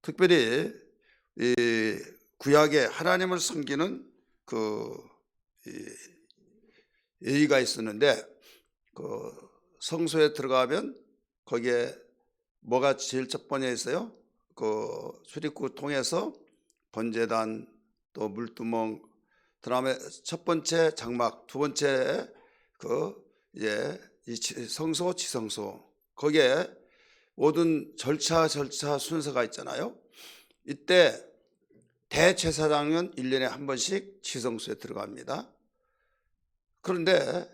특별히 이 구약에 하나님을 섬기는 이 예의가 있었는데, 그 성소에 들어가면 거기에 뭐가 제일 첫 번째 있어요? 그 출입구 통해서 번제단, 또 물두멍, 그다음에 첫 번째 장막, 두 번째 이 성소, 지성소, 거기에 모든 절차 순서가 있잖아요. 이때 대제사장은 1년에 한 번씩 지성소에 들어갑니다. 그런데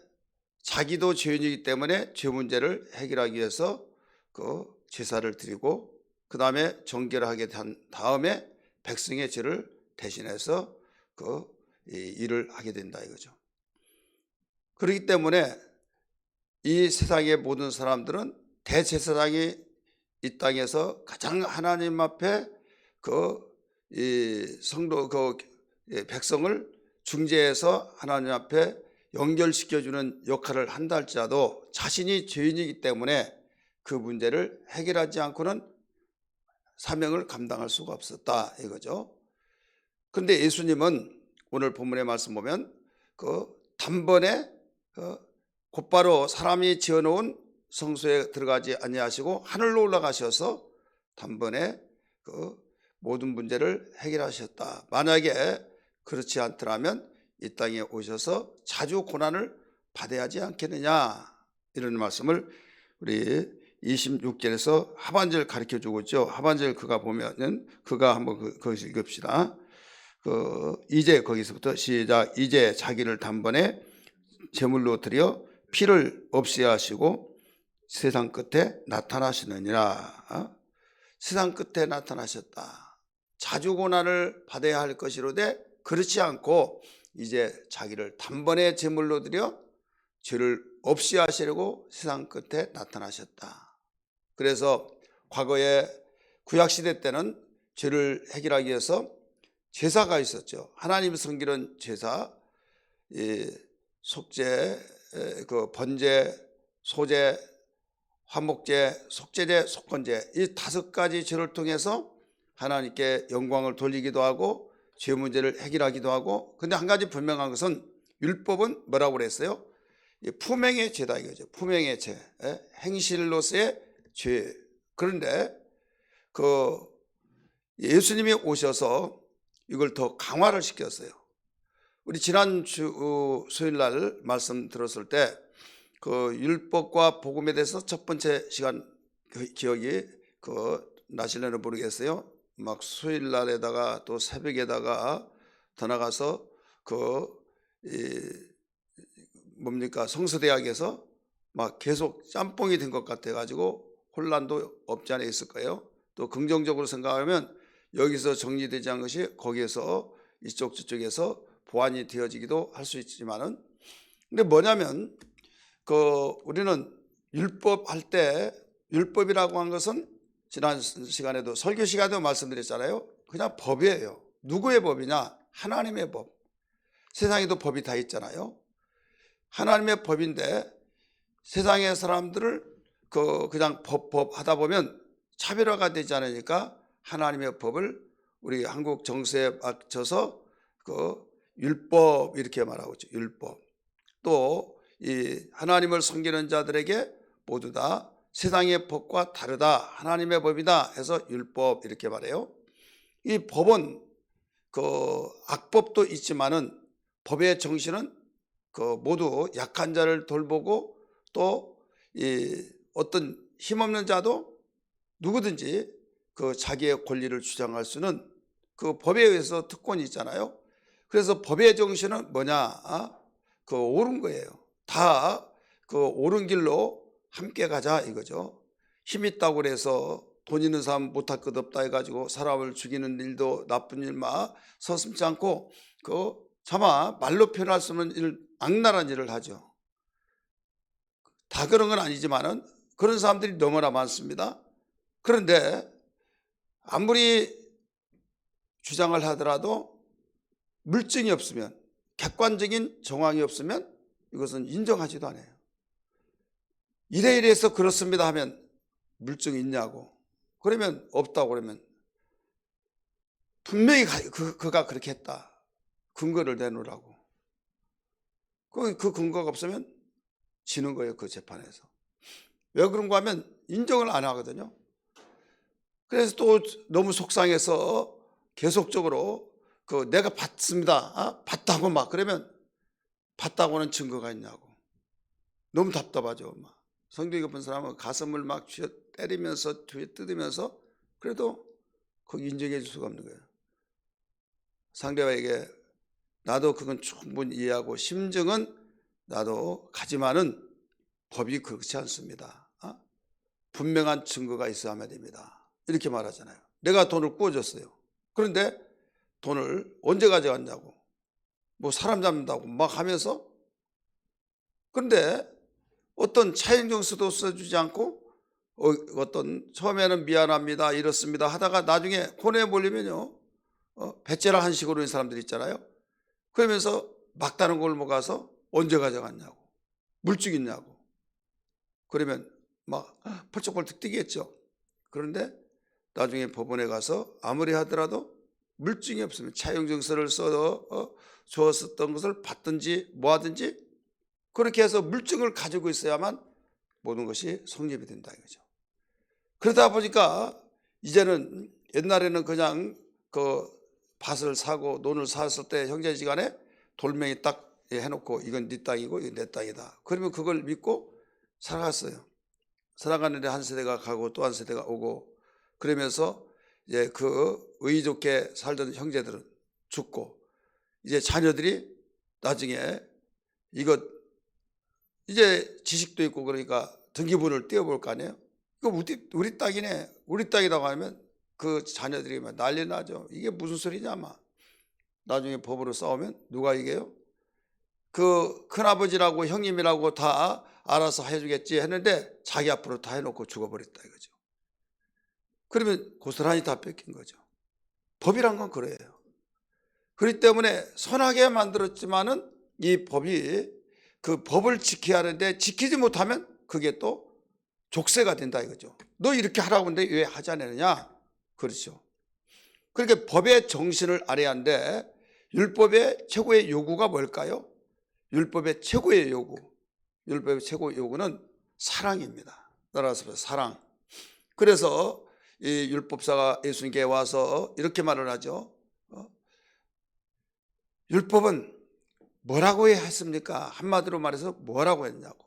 자기도 죄인이기 때문에 죄 문제를 해결하기 위해서 그 제사를 드리고, 그 다음에 정결을 하게 된 다음에 백성의 죄를 대신해서 이 일을 하게 된다 이거죠. 그렇기 때문에 이 세상의 모든 사람들은 대제사장이 이 땅에서 가장 하나님 앞에 이 성도 백성을 중재해서 하나님 앞에 연결시켜주는 역할을 한다 할지라도 자신이 죄인이기 때문에 그 문제를 해결하지 않고는 사명을 감당할 수가 없었다 이거죠. 그런데 예수님은 오늘 본문의 말씀 보면 단번에 곧바로 사람이 지어놓은 성소에 들어가지 아니하시고 하늘로 올라가셔서 단번에 모든 문제를 해결하셨다. 만약에 그렇지 않더라면 이 땅에 오셔서 자주 고난을 받아야 하지 않겠느냐, 이런 말씀을 우리 26절에서 하반절 가르쳐 주고 있죠. 하반절 그가 보면은 그가 한번 거기서 읽읍시다. 이제 거기서부터 시작. 이제 자기를 단번에 제물로 드려 피를 없이 하시고 세상 끝에 나타나시느니라. 세상 끝에 나타나셨다. 자주 고난을 받아야 할 것이로되 그렇지 않고 이제 자기를 단번에 제물로 드려 죄를 없이 하시려고 세상 끝에 나타나셨다. 그래서 과거에 구약시대 때는 죄를 해결하기 위해서 제사가 있었죠. 하나님 섬기는 제사, 속죄, 번제, 소제, 화목제, 속죄제, 속건제, 이 5가지 죄를 통해서 하나님께 영광을 돌리기도 하고 죄 문제를 해결하기도 하고, 근데 한 가지 분명한 것은 율법은 뭐라고 그랬어요? 품행의 죄다 이거죠. 품행의 죄, 행실로서의 죄. 그런데 예수님이 오셔서 이걸 더 강화를 시켰어요. 우리 지난 수요일 날 말씀 들었을 때 율법과 복음에 대해서 첫 번째 시간 기억이 나실래는 모르겠어요. 막 수요일 날에다가 또 새벽에다가 더 나가서 성서대학에서 막 계속 짬뽕이 된 것 같아 가지고 혼란도 없지 않아 있을 거예요. 또 긍정적으로 생각하면 여기서 정리되지 않은 것이 거기에서 이쪽 저쪽에서 보완이 되어지기도 할 수 있지만은, 근데 뭐냐면 우리는 율법 할 때 율법이라고 한 것은 지난 시간에도 설교 시간에도 말씀드렸잖아요. 그냥 법이에요. 누구의 법이냐? 하나님의 법. 세상에도 법이 다 있잖아요. 하나님의 법인데 세상의 사람들을 그냥 법 하다 보면 차별화가 되지 않으니까 하나님의 법을 우리 한국 정서에 맞춰서 율법 이렇게 말하고 있죠. 율법. 또 이 하나님을 섬기는 자들에게 모두 다 세상의 법과 다르다, 하나님의 법이다 해서 율법 이렇게 말해요. 이 법은 악법도 있지만은 법의 정신은 모두 약한 자를 돌보고, 또 어떤 힘없는 자도 누구든지 자기의 권리를 주장할 수는 법에 의해서 특권이 있잖아요. 그래서 법의 정신은 뭐냐? 옳은 거예요. 다 옳은 길로 함께 가자 이거죠. 힘 있다고 그래서 돈 있는 사람 못할 것 없다 해가지고 사람을 죽이는 일도 나쁜 일만 서슴지 않고 차마 말로 표현할 수 없는 일, 악랄한 일을 하죠. 다 그런 건 아니지만은 그런 사람들이 너무나 많습니다. 그런데 아무리 주장을 하더라도 물증이 없으면, 객관적인 정황이 없으면 이것은 인정하지도 않아요. 이래서 그렇습니다 하면 물증이 있냐고, 그러면 없다고 그러면 분명히 그가 그렇게 했다. 근거를 내놓으라고. 그 근거가 없으면 지는 거예요, 그 재판에서. 왜 그런가 하면 인정을 안 하거든요. 그래서 또 너무 속상해서 계속적으로 내가 봤습니다. 봤다고 막 그러면 봤다고는 증거가 있냐고. 너무 답답하죠. 막 성경이 급한 사람은 가슴을 막 쥐어 때리면서 쥐어 뜯으면서 그래도 거기 인정해 줄 수가 없는 거예요. 상대방에게 나도 그건 충분히 이해하고 심증은 나도 가지만은 법이 그렇지 않습니다. 분명한 증거가 있어야만 됩니다. 이렇게 말하잖아요. 내가 돈을 꾸어줬어요. 그런데 돈을 언제 가져갔냐고, 뭐 사람 잡는다고 막 하면서, 그런데 어떤 차인정서도 써주지 않고 어떤 처음에는 미안합니다 이렇습니다 하다가 나중에 혼에 몰리면요, 배째라 한식으로 있는 사람들 있잖아요. 그러면서 막다른 골목 가서 언제 가져갔냐고, 물증 있냐고. 그러면 막 펄쩍펄쩍 뛰겠죠. 그런데 나중에 법원에 가서 아무리 하더라도 물증이 없으면 차용증서를 써서 주었었던 것을 받든지 뭐 하든지 그렇게 해서 물증을 가지고 있어야만 모든 것이 성립이 된다 이거죠. 그러다 보니까 이제는, 옛날에는 그냥 밭을 사고 논을 샀을 때 형제지간에 돌멩이 딱 해놓고 이건 네 땅이고 이건 내 땅이다. 그러면 그걸 믿고 살아갔어요. 살아가는데 한 세대가 가고 또 한 세대가 오고 그러면서 이제 의의 좋게 살던 형제들은 죽고, 이제 자녀들이 나중에 이거 이제 지식도 있고 그러니까 등기부를 띄워볼 거 아니에요. 이거 우리 땅이네, 우리 땅이라고 하면 그 자녀들이 막 난리 나죠. 이게 무슨 소리냐 막. 나중에 법으로 싸우면 누가 이겨요? 그 큰아버지라고 형님이라고 다 알아서 해주겠지 했는데 자기 앞으로 다 해놓고 죽어버렸다 이거죠. 그러면 고스란히 다 뺏긴 거죠. 법이란 건 그래요. 그렇기 때문에 선하게 만들었지만은 이 법이 그 법을 지켜야 하는데 지키지 못하면 그게 또 족쇄가 된다 이거죠. 너 이렇게 하라고 하는데 왜 하지 않느냐? 그렇죠. 그러니까 법의 정신을 알아야 하는데 율법의 최고의 요구가 뭘까요? 율법의 최고의 요구는 사랑입니다. 따라서 사랑. 그래서 이 율법사가 예수님께 와서 이렇게 말을 하죠. 율법은 뭐라고 했습니까? 한마디로 말해서 뭐라고 했냐고.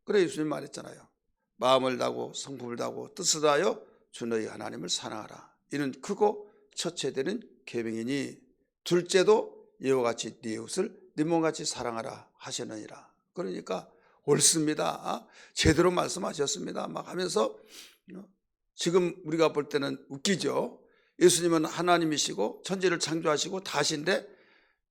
그래 예수님 말했잖아요. 마음을 다하고 성품을 다하고 뜻을 다하여 주 너희 하나님을 사랑하라. 이는 크고 첫째 되는 계명이니 둘째도 이와 같이 네 이웃을 네 몸같이 사랑하라 하시느니라. 그러니까 옳습니다. 제대로 말씀하셨습니다. 막 하면서 지금 우리가 볼 때는 웃기죠. 예수님은 하나님이시고 천지를 창조하시고 다신데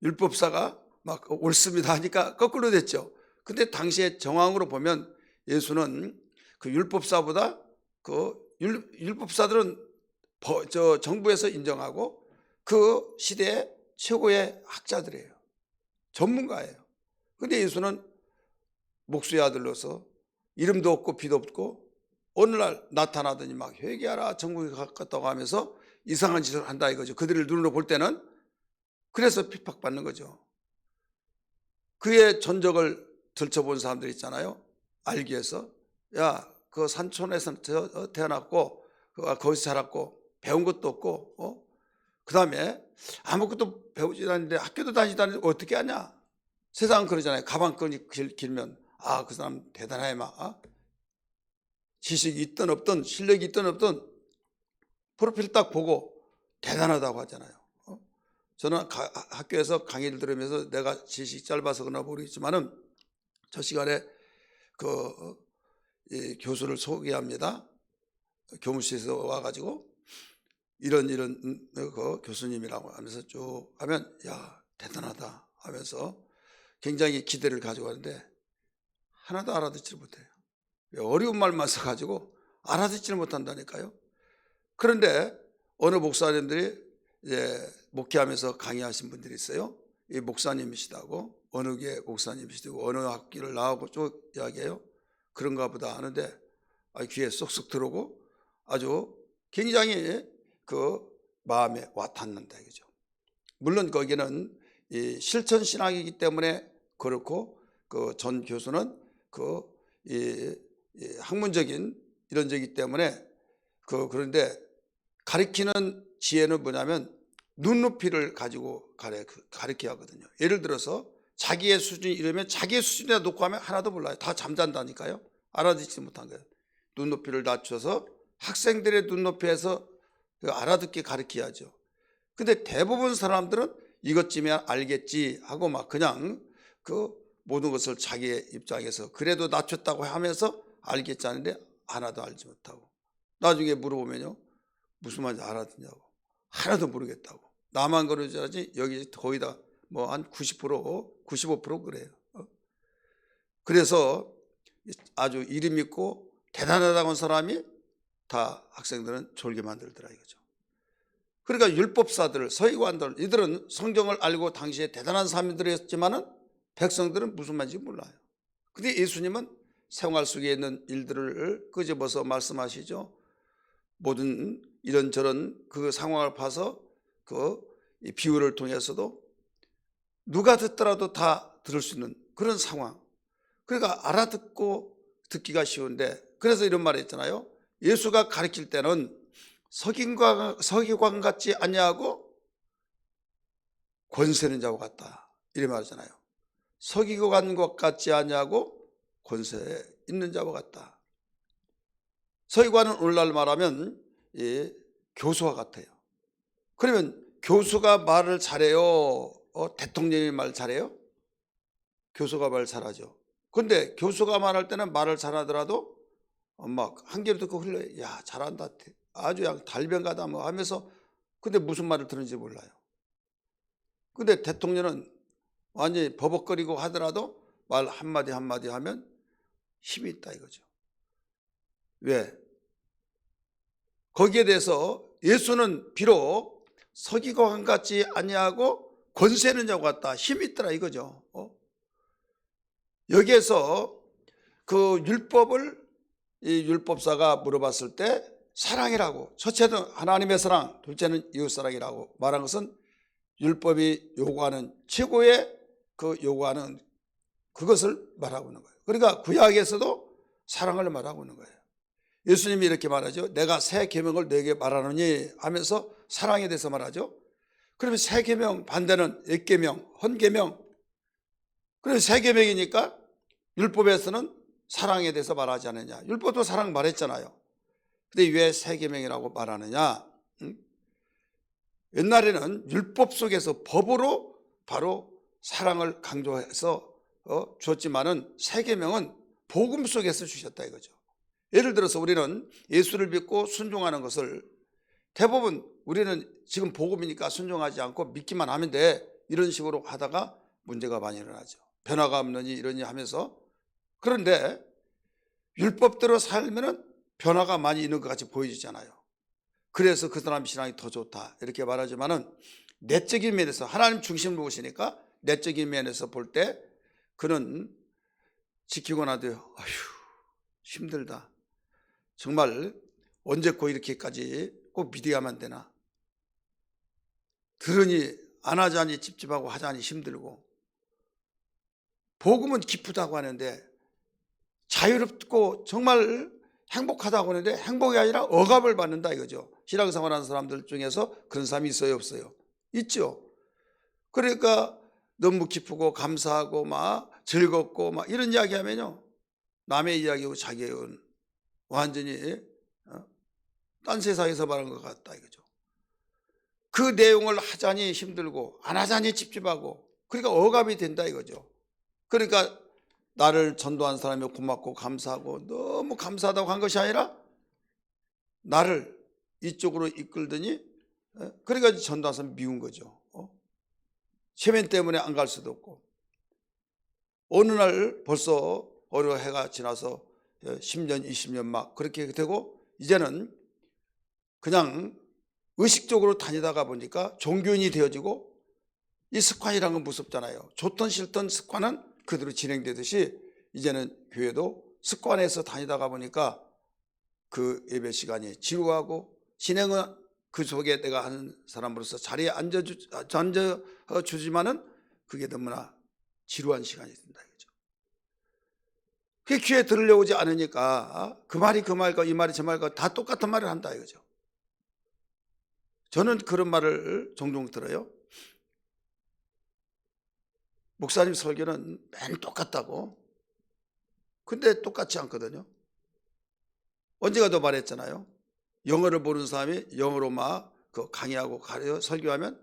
율법사가 막 옳습니다 하니까 거꾸로 됐죠. 근데 당시에 정황으로 보면 예수는 그 율법사보다 율법사들은 정부에서 인정하고 그 시대의 최고의 학자들이에요. 전문가예요. 근데 예수는 목수의 아들로서 이름도 없고 비도 없고 어느 날 나타나더니 막 회개하라 천국에 가깝다고 하면서 이상한 짓을 한다 이거죠. 그들을 눈으로 볼 때는. 그래서 핍박받는 거죠. 그의 전적을 들춰본 사람들 있잖아요. 알기 위해서. 야, 그 산촌에서 태어났고 거기서 자랐고 배운 것도 없고 그 다음에 아무것도 배우지 않는데 학교도 다니지 않는데 어떻게 하냐. 세상은 그러잖아요. 가방끈이 길면 그 사람 대단해 막. 지식이 있든 없든 실력이 있든 없든 프로필 딱 보고 대단하다고 하잖아요. 저는 학교에서 강의를 들으면서 내가 지식이 짧아서 그러나 모르겠지만은 저 시간에 이 교수를 소개합니다. 교무실에서 와가지고 이런 교수님이라고 하면서 쭉 하면 야 대단하다 하면서 굉장히 기대를 가지고 하는데 하나도 알아듣지를 못해요. 어려운 말만 써가지고 알아듣지를 못한다니까요. 그런데 어느 목사님들이 이제 목회하면서 강의하신 분들이 있어요. 이 목사님이시다고, 어느 게 목사님이시다고, 어느 학기를 나오고 쭉 이야기해요. 그런가 보다 하는데 귀에 쏙쏙 들어오고 아주 굉장히 마음에 와 닿는다 이거죠. 물론 거기는 이 실천 신학이기 때문에 그렇고 그 전 교수는 이 학문적인 이런 적이기 때문에 그런데 가르치는 지혜는 뭐냐면 눈높이를 가지고 가르쳐야 하거든요. 예를 들어서 자기의 수준이 이러면 자기의 수준에 놓고 하면 하나도 몰라요. 다 잠잔다니까요. 알아듣지 못한 거예요. 눈높이를 낮춰서 학생들의 눈높이에서 알아듣게 가르쳐야죠. 근데 대부분 사람들은 이것쯤이야 알겠지 하고 막 그냥 그 모든 것을 자기의 입장에서 그래도 낮췄다고 하면서 알겠지 하는데 하나도 알지 못하고 나중에 물어보면요. 무슨 말인지 알아듣냐고. 하나도 모르겠다고. 나만 그러는 줄 알지 여기 거의 다 뭐 한 90%, 95% 그래요. 그래서 아주 이름 있고 대단하다고 한 사람이 다 학생들은 졸게 만들더라 이거죠. 그러니까 율법사들, 서기관들 이들은 성경을 알고 당시에 대단한 사람들이었지만은 백성들은 무슨 말인지 몰라요. 근데 예수님은 생활 속에 있는 일들을 끄집어서 말씀하시죠. 모든 이런저런 그 상황을 봐서 그 비유를 통해서도 누가 듣더라도 다 들을 수 있는 그런 상황. 그러니까 알아듣고 듣기가 쉬운데 그래서 이런 말을 했잖아요. 예수가 가르칠 때는 서기관 같지 아니하고 권세 있는 자와 같다 이런 말이잖아요. 서기관 같지 아니하고 권세 있는 자와 같다. 서기관은 오늘날 말하면 교수와 같아요. 그러면 교수가 말을 잘해요? 대통령이 말 잘해요? 교수가 말 잘하죠. 그런데 교수가 말할 때는 말을 잘하더라도 막 한 개로 듣고 흘러요. 야 잘한다. 아주 그냥 달변가다 뭐 하면서 근데 무슨 말을 들은지 몰라요. 근데 대통령은 완전히 버벅거리고 하더라도 말 한마디 한마디 하면 힘이 있다 이거죠. 왜? 거기에 대해서 예수는 비록 서기관 같지 아니하고 권세 있는 자와 같다. 힘이 있더라 이거죠. 여기에서 그 율법을 이 율법사가 물어봤을 때 사랑이라고 첫째는 하나님의 사랑, 둘째는 이웃사랑이라고 말한 것은 율법이 요구하는 최고의 요구하는 그것을 말하고 있는 거예요. 그러니까 구약에서도 사랑을 말하고 있는 거예요. 예수님이 이렇게 말하죠. 내가 새 계명을 너에게 말하노니 하면서 사랑에 대해서 말하죠. 그러면 새 계명 반대는 옛 계명, 헌 계명. 그래서 새 계명이니까 율법에서는 사랑에 대해서 말하지 않느냐. 율법도 사랑 말했잖아요. 근데 왜 새 계명이라고 말하느냐? 옛날에는 율법 속에서 법으로 바로 사랑을 강조해서 줬지만은 새 계명은 복음 속에서 주셨다 이거죠. 예를 들어서 우리는 예수를 믿고 순종하는 것을 대부분 우리는 지금 복음이니까 순종하지 않고 믿기만 하면 돼 이런 식으로 하다가 문제가 많이 일어나죠. 변화가 없느니 이러니 하면서. 그런데 율법대로 살면은 변화가 많이 있는 것 같이 보여지잖아요. 그래서 그 사람 신앙이 더 좋다 이렇게 말하지만은 내적인 면에서 하나님 중심으로 보시니까 내적인 면에서 볼 때 그는 지키고 나도 아휴 힘들다. 정말 언제고 이렇게까지 꼭 믿어야만 되나. 들으니 안 하자니 찝찝하고 하자니 힘들고 복음은 기쁘다고 하는데 자유롭고 정말 행복하다고 하는데 행복이 아니라 억압을 받는다 이거죠. 신앙생활하는 사람들 중에서 그런 사람이 있어요 없어요? 있죠. 그러니까 너무 기쁘고 감사하고 막 즐겁고 막 이런 이야기하면요 남의 이야기하고 자기 얘기는 완전히 딴 세상에서 말한 것 같다 이거죠. 그 내용을 하자니 힘들고 안 하자니 찝찝하고 그러니까 억압이 된다 이거죠. 그러니까 나를 전도한 사람이 고맙고 감사하고 너무 감사하다고 한 것이 아니라 나를 이쪽으로 이끌더니 그러니까 전도한 사람이 미운 거죠. 체면 때문에 안 갈 수도 없고 어느 날 벌써 어느 해가 지나서 10년 20년 막 그렇게 되고 이제는 그냥 의식적으로 다니다가 보니까 종교인이 되어지고 이 습관이라는 건 무섭잖아요. 좋든 싫든 습관은 그대로 진행되듯이 이제는 교회도 습관에서 다니다가 보니까 그 예배 시간이 지루하고 진행은 그 속에 내가 하는 사람으로서 자리에 앉아주지만은 그게 너무나 지루한 시간이 된다 이거죠. 그게 귀에 들으려오지 않으니까 그 말이 그 말과 이 말이 저 말과 다 똑같은 말을 한다 이거죠. 저는 그런 말을 종종 들어요. 목사님 설교는 맨 똑같다고. 근데 똑같지 않거든요. 언제가도 말했잖아요. 영어를 보는 사람이 영어로 막 그 강의하고 설교하면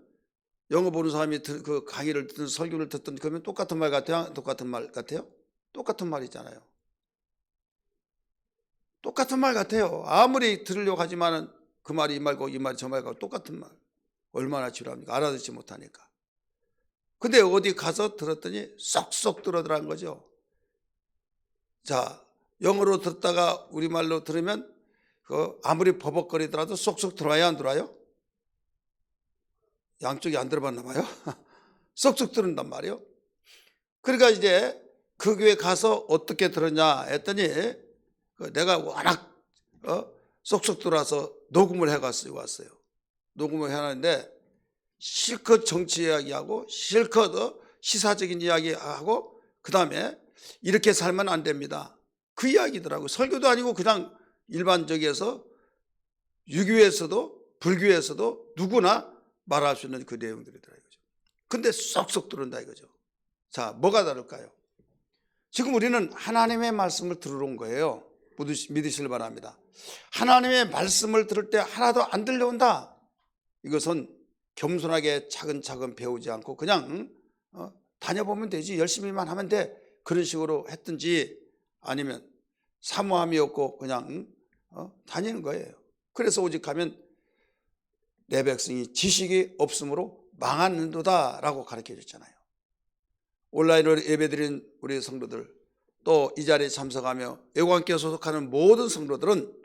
영어 보는 사람이 그 강의를 듣든 설교를 듣든 그러면 똑같은 말 같아요? 똑같은 말 같아요? 똑같은 말이잖아요. 똑같은 말 같아요. 아무리 들으려고 하지만은 그 말이 이 말고 이 말이 저 말고 똑같은 말. 얼마나 지루합니까? 알아듣지 못하니까. 근데 어디 가서 들었더니 쏙쏙 들어더라는 거죠. 자, 영어로 듣다가 우리말로 들으면 아무리 버벅거리더라도 쏙쏙 들어와야 안 들어와요? 양쪽이 안 들어봤나 봐요. 쏙쏙 들은단 말이에요. 그러니까 이제 그 교회 가서 어떻게 들었냐 했더니 내가 워낙 쏙쏙 들어와서 녹음을 왔어요. 녹음을 해놨는데 실컷 정치 이야기하고 실컷 시사적인 이야기하고 그 다음에 이렇게 살면 안 됩니다. 그 이야기더라고요. 설교도 아니고 그냥 일반적에서 유교에서도 불교에서도 누구나 말할 수 있는 그 내용들이더라 이거죠. 근데 쏙쏙 들은다 이거죠. 자, 뭐가 다를까요? 지금 우리는 하나님의 말씀을 들으러 온 거예요. 믿으시길 바랍니다. 하나님의 말씀을 들을 때 하나도 안 들려온다. 이것은 겸손하게 차근차근 배우지 않고 그냥 다녀보면 되지, 열심히만 하면 돼, 그런 식으로 했든지 아니면 사모함이 없고 그냥 다니는 거예요. 그래서 오직 하면 내 백성이 지식이 없으므로 망하는도다라고 가르쳐 줬잖아요. 온라인으로 예배드린 우리 성도들, 또 이 자리에 참석하며 애국왕교회 소속하는 모든 성도들은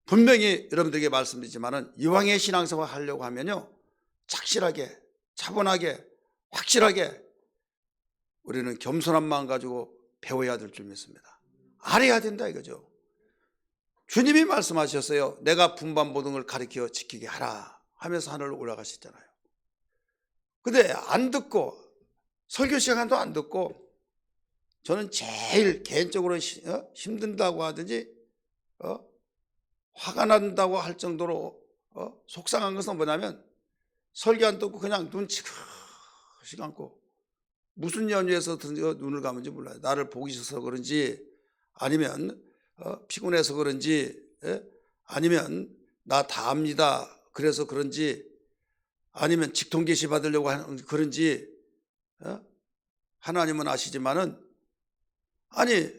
분명히 여러분들에게 말씀드리지만은 이왕의 신앙생활 하려고 하면요, 착실하게, 차분하게, 확실하게 우리는 겸손한 마음 가지고 배워야 될 줄 믿습니다. 알아야 된다 이거죠. 주님이 말씀하셨어요. 내가 분반보등을 가르쳐 지키게 하라 하면서 하늘로 올라가셨잖아요. 근데 안 듣고, 설교 시간도 안 듣고, 저는 제일 개인적으로 힘든다고 하든지 화가 난다고 할 정도로 속상한 것은 뭐냐면, 설교 안 듣고 그냥 눈치 감고 무슨 연유에서 눈을 감은지 몰라요. 나를 보기 싫어서 그런지, 아니면 피곤해서 그런지, 아니면 나 다 압니다 그래서 그런지, 아니면 직통계시 받으려고 하는 그런지, 하나님은 아시지만은 아니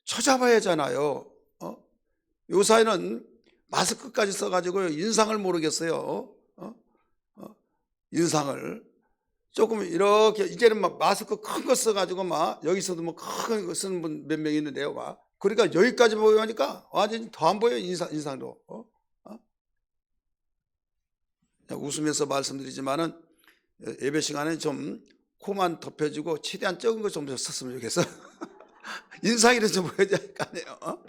쳐잡아야 하잖아요. 요사이는 마스크까지 써가지고 인상을 모르겠어요. 인상을 조금 이렇게, 이제는 막 마스크 큰 거 써가지고 막 여기서도 뭐 큰 거 쓰는 분 몇 명 있는데요. 막 그러니까 여기까지 보이니까 완전히 더 안 보여요. 인상도. 웃으면서 말씀드리지만은 예배 시간에 좀 코만 덮여주고 최대한 적은 거 좀 썼으면 좋겠어. 인상이라도 좀 보여줘야 할 거 아니에요.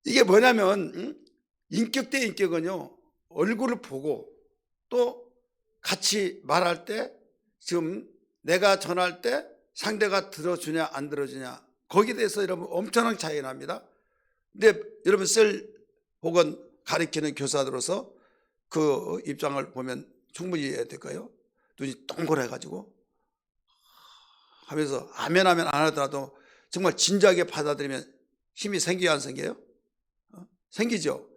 이게 뭐냐면 인격 대 인격은요, 얼굴을 보고 또 같이 말할 때, 지금 내가 전할 때 상대가 들어주냐 안 들어주냐, 거기에 대해서 여러분 엄청난 차이가 납니다. 근데 여러분 혹은 가르치는 교사들로서 그 입장을 보면 충분히 이해해야 될까요? 눈이 동그래가지고 하면서 아멘 하면 안 하더라도 정말 진지하게 받아들이면 힘이 생겨요, 안 생겨요? 생기죠.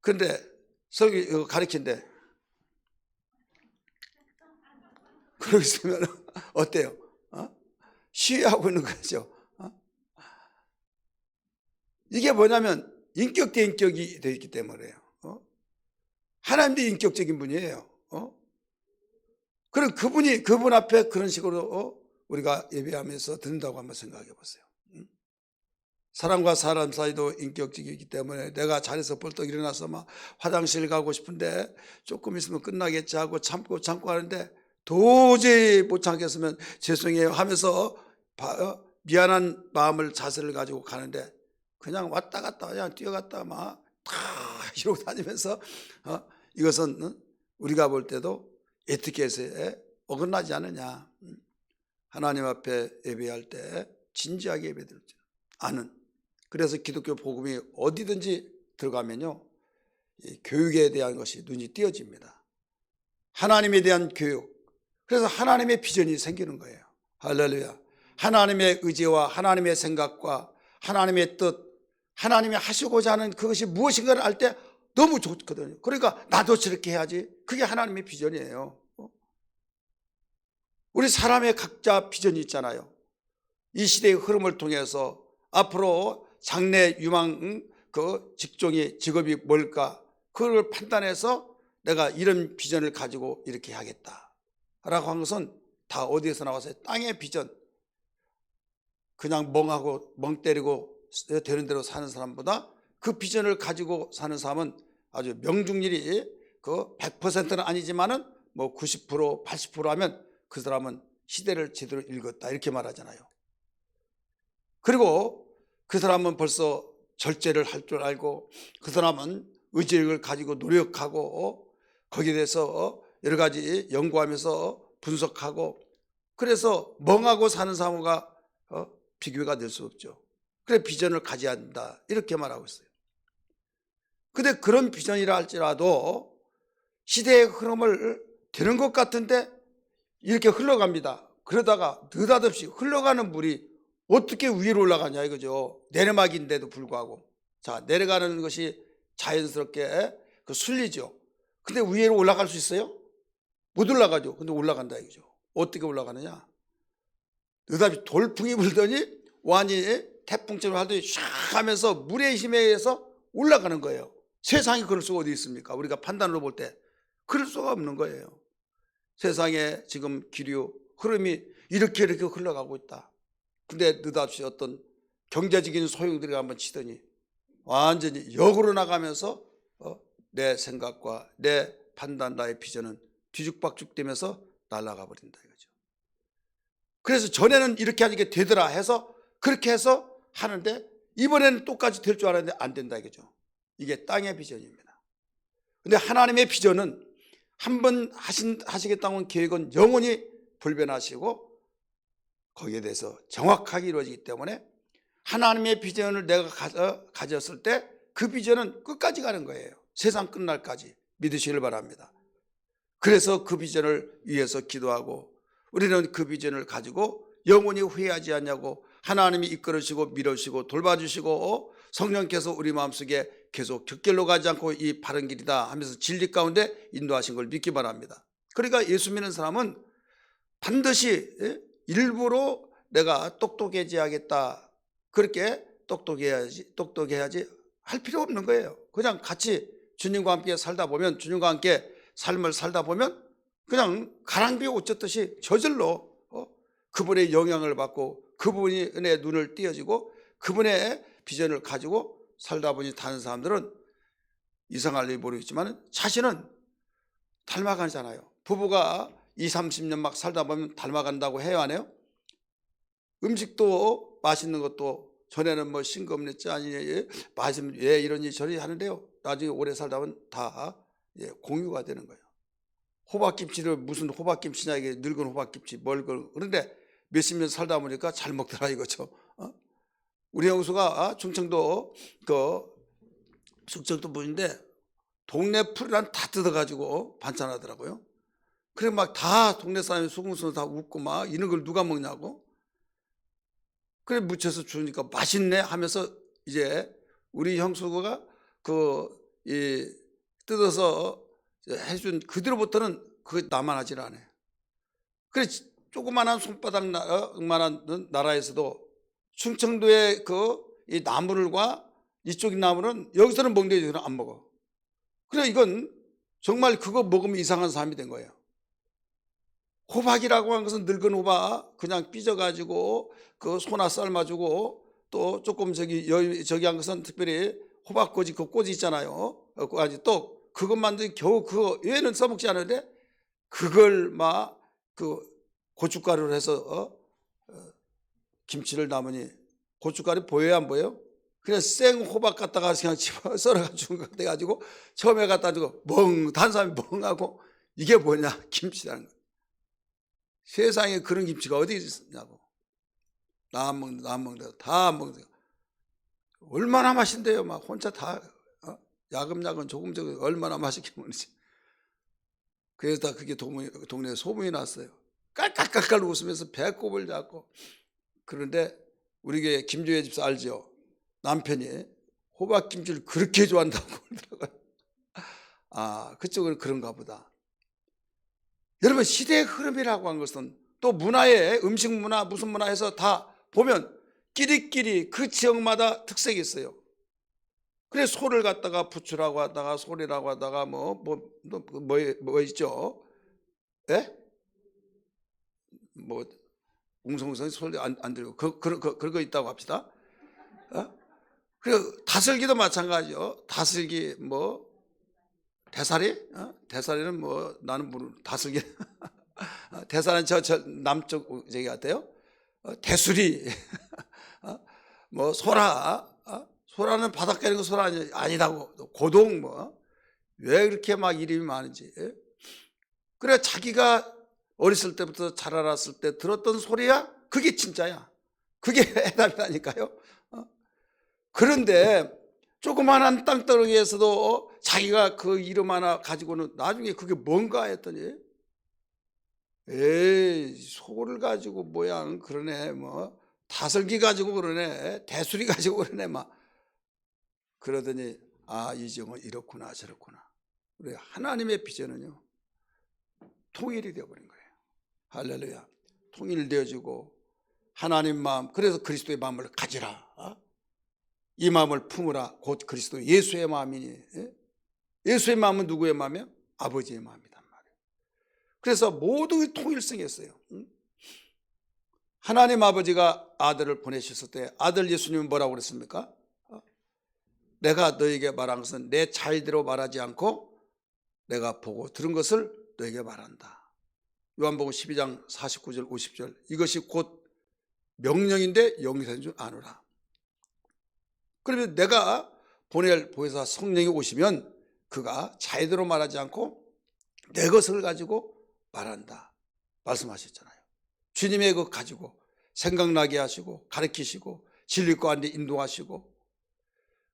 그런데 설교 가르치는데 그러고 있으면 어때요? 시위하고 있는 거죠. 이게 뭐냐면 인격 대 인격이 되어 있기 때문에요. 하나님도 인격적인 분이에요. 그럼 그분 앞에 그런 식으로 우리가 예배하면서 듣는다고 한번 생각해 보세요. 사람과 사람 사이도 인격적이기 때문에 내가 자리에서 벌떡 일어나서 막 화장실 가고 싶은데 조금 있으면 끝나겠지 하고 참고 하는데 도저히 못 참겠으면 죄송해요 하면서 미안한 마음을, 자세를 가지고 가는데 그냥 왔다 갔다 그냥 뛰어갔다 막 다 이러고 다니면서 이것은 우리가 볼 때도 에티켓에 어긋나지 않느냐. 하나님 앞에 예배할 때 진지하게 예배드리지 않은. 그래서 기독교 복음이 어디든지 들어가면요, 이 교육에 대한 것이 눈이 띄어집니다. 하나님에 대한 교육. 그래서 하나님의 비전이 생기는 거예요. 할렐루야. 하나님의 의지와 하나님의 생각과 하나님의 뜻, 하나님이 하시고자 하는 그것이 무엇인가를 알 때 너무 좋거든요. 그러니까 나도 저렇게 해야지. 그게 하나님의 비전이에요. 우리 사람의 각자 비전이 있잖아요. 이 시대의 흐름을 통해서 앞으로 장래 유망 그 직종이 직업이 뭘까, 그걸 판단해서 내가 이런 비전을 가지고 이렇게 하겠다 라고 한 것은 다 어디에서 나와서 땅의 비전. 그냥 멍 때리고 되는 대로 사는 사람보다 그 비전을 가지고 사는 사람은 아주 명중률이 그 100%는 아니지만은 뭐 90% 80% 하면 그 사람은 시대를 제대로 읽었다 이렇게 말하잖아요. 그리고 그 사람은 벌써 절제를 할 줄 알고, 그 사람은 의지를 가지고 노력하고 거기에 대해서 여러 가지 연구하면서 분석하고, 그래서 멍하고 사는 사람과 비교가 될 수 없죠. 그래 비전을 가져야 한다 이렇게 말하고 있어요. 근데 그런 비전이라 할지라도 시대의 흐름을 되는 것 같은데 이렇게 흘러갑니다. 그러다가 느닷없이 흘러가는 물이 어떻게 위로 올라가냐 이거죠. 내리막인데도 불구하고. 자, 내려가는 것이 자연스럽게 그 순리죠. 근데 위로 올라갈 수 있어요? 못 올라가죠. 근데 올라간다 이거죠. 어떻게 올라가느냐? 느닷없이 돌풍이 불더니 완전히 태풍처럼 하더니 샥 하면서 물의 힘에 의해서 올라가는 거예요. 세상에 그럴 수가 어디 있습니까? 우리가 판단으로 볼 때 그럴 수가 없는 거예요. 세상에 지금 기류 흐름이 이렇게 흘러가고 있다. 근데 느닷없이 어떤 경제적인 소용들이 한번 치더니 완전히 역으로 나가면서 내 생각과 내 판단, 나의 비전은 뒤죽박죽되면서 날아가 버린다 이거죠. 그래서 전에는 이렇게 하니까 되더라 해서 그렇게 해서 하는데 이번에는 똑같이 될 줄 알았는데 안 된다 이거죠. 이게 땅의 비전입니다. 근데 하나님의 비전은 한번 하시겠다는 계획은 영원히 불변하시고 거기에 대해서 정확하게 이루어지기 때문에 하나님의 비전을 내가 가졌을 때 그 비전은 끝까지 가는 거예요. 세상 끝날까지 믿으시길 바랍니다. 그래서 그 비전을 위해서 기도하고 우리는 그 비전을 가지고 영원히 후회하지 않냐고 하나님이 이끌으시고 밀어주시고 돌봐주시고 성령께서 우리 마음속에 계속 곁길로 가지 않고 이 바른 길이다 하면서 진리 가운데 인도하신 걸 믿기 바랍니다. 그러니까 예수 믿는 사람은 반드시 일부러 내가 똑똑해져야겠다, 그렇게 똑똑해야지 할 필요 없는 거예요. 그냥 같이 주님과 함께 살다 보면, 주님과 함께 삶을 살다 보면 그냥 가랑비에 옷 젖듯이 저절로 그분의 영향을 받고 그분의 눈을 띄어지고 그분의 비전을 가지고 살다 보니 다른 사람들은 이상할지 모르겠지만 자신은 닮아가잖아요. 부부가 20-30년 막 살다 보면 닮아간다고 해요, 안 해요? 음식도 맛있는 것도 전에는 뭐 싱겁냈지 아니 맛있으면 왜 이러니 저리 하는데요, 나중에 오래 살다 보면 다 공유가 되는 거예요. 호박김치를 무슨 호박김치냐, 이게 늙은 호박김치 그런데 몇십 년 살다 보니까 잘 먹더라 이거죠. 우리 형수가 충청도 분인데 동네 풀이란 다 뜯어가지고 반찬하더라고요. 그래 막 다 동네 사람이 수긍수긍 다 웃고 막 이런 걸 누가 먹냐고. 그래 무쳐서 주니까 맛있네 하면서 이제 우리 형수가 뜯어서 해준 그대로부터는 그게 나만 하질 않아요. 그래 조그만한 손바닥만한 나라에서도 충청도의 이 나물과 이쪽 나물은 여기서는 먹는데 여기서는 안 먹어. 그래 이건 정말 그거 먹으면 이상한 사람이 된 거예요. 호박이라고 한 것은 늙은 호박 그냥 삐져가지고 그 소나 삶아주고, 또 조금 저기 한 것은 특별히 호박꼬지 그 꼬지 있잖아요. 또 그것만 겨우 그거 얘는 써먹지 않는데 그걸 막 고춧가루를 해서 김치를 담으니 고춧가루 보여요 안 보여요? 그냥 생 호박 갖다가 그냥 집어 썰어가지고 준 것 같아가지고 처음에 갖다 주고 단사람이 멍하고 이게 뭐냐, 김치라는 거예요. 세상에 그런 김치가 어디 있냐고. 나 안 먹는다, 안 먹는다, 다 안 먹는다. 얼마나 맛있는데요. 막 혼자 다 야금야금 조금 얼마나 맛있게 먹는지. 그래서 다 그게 동네에 소문이 났어요. 깔깔깔깔 웃으면서 배꼽을 잡고. 그런데 우리 교회 김조혜 집사 알죠? 남편이 호박김치를 그렇게 좋아한다고 그러더라고요. 아, 그쪽은 그런가 보다. 여러분, 시대의 흐름이라고 한 것은 또 문화에 음식 문화 무슨 문화 해서 다 보면 끼리끼리 그 지역마다 특색이 있어요. 그래 소를 갖다가 부추라고 하다가 소리라고 하다가 뭐 있죠? 예? 뭐 웅성웅성 소리 안 들고 그런 거 있다고 합시다. 그리고 다슬기도 마찬가지요. 다슬기 뭐 대사리? 대사리는 뭐 나는 모르는 다슬기. 대사리는 저 남쪽 저기 같아요. 대수리. 뭐 소라. 소라는 바닷가에 있는 거 소라 아니다고. 고동 뭐. 왜 그렇게 막 이름이 많은지. 그래 자기가 어렸을 때부터 잘 알았을 때 들었던 소리야? 그게 진짜야. 그게 해답이라니까요. 그런데 조그마한 땅덩어리에서도 자기가 그 이름 하나 가지고는 나중에 그게 뭔가 했더니 에이 소를 가지고 모양 그러네, 뭐 다슬기 가지고 그러네, 대수리 가지고 그러네, 막 그러더니 아, 이 지역은 이렇구나 저렇구나. 우리 하나님의 비전은요 통일이 되어버린 거예요. 할렐루야. 통일되어지고 하나님 마음, 그래서 그리스도의 마음을 가지라. 이 마음을 품으라. 곧 그리스도 예수의 마음이니. 예수의 마음은 누구의 마음이에요? 아버지의 마음이단 말이에요. 그래서 모두 통일성이었어요. 하나님 아버지가 아들을 보내셨을 때 아들 예수님은 뭐라고 그랬습니까? 내가 너에게 말한 것은 내 자의대로 말하지 않고 내가 보고 들은 것을 너에게 말한다. 요한복음 12장 49절 50절. 이것이 곧 명령인데 영생인 줄 아노라. 그러면 내가 보낼 보혜사 성령이 오시면 그가 자의대로 말하지 않고 내 것을 가지고 말한다 말씀하셨잖아요. 주님의 것 가지고 생각나게 하시고 가르치시고 진리 가운데 인도하시고,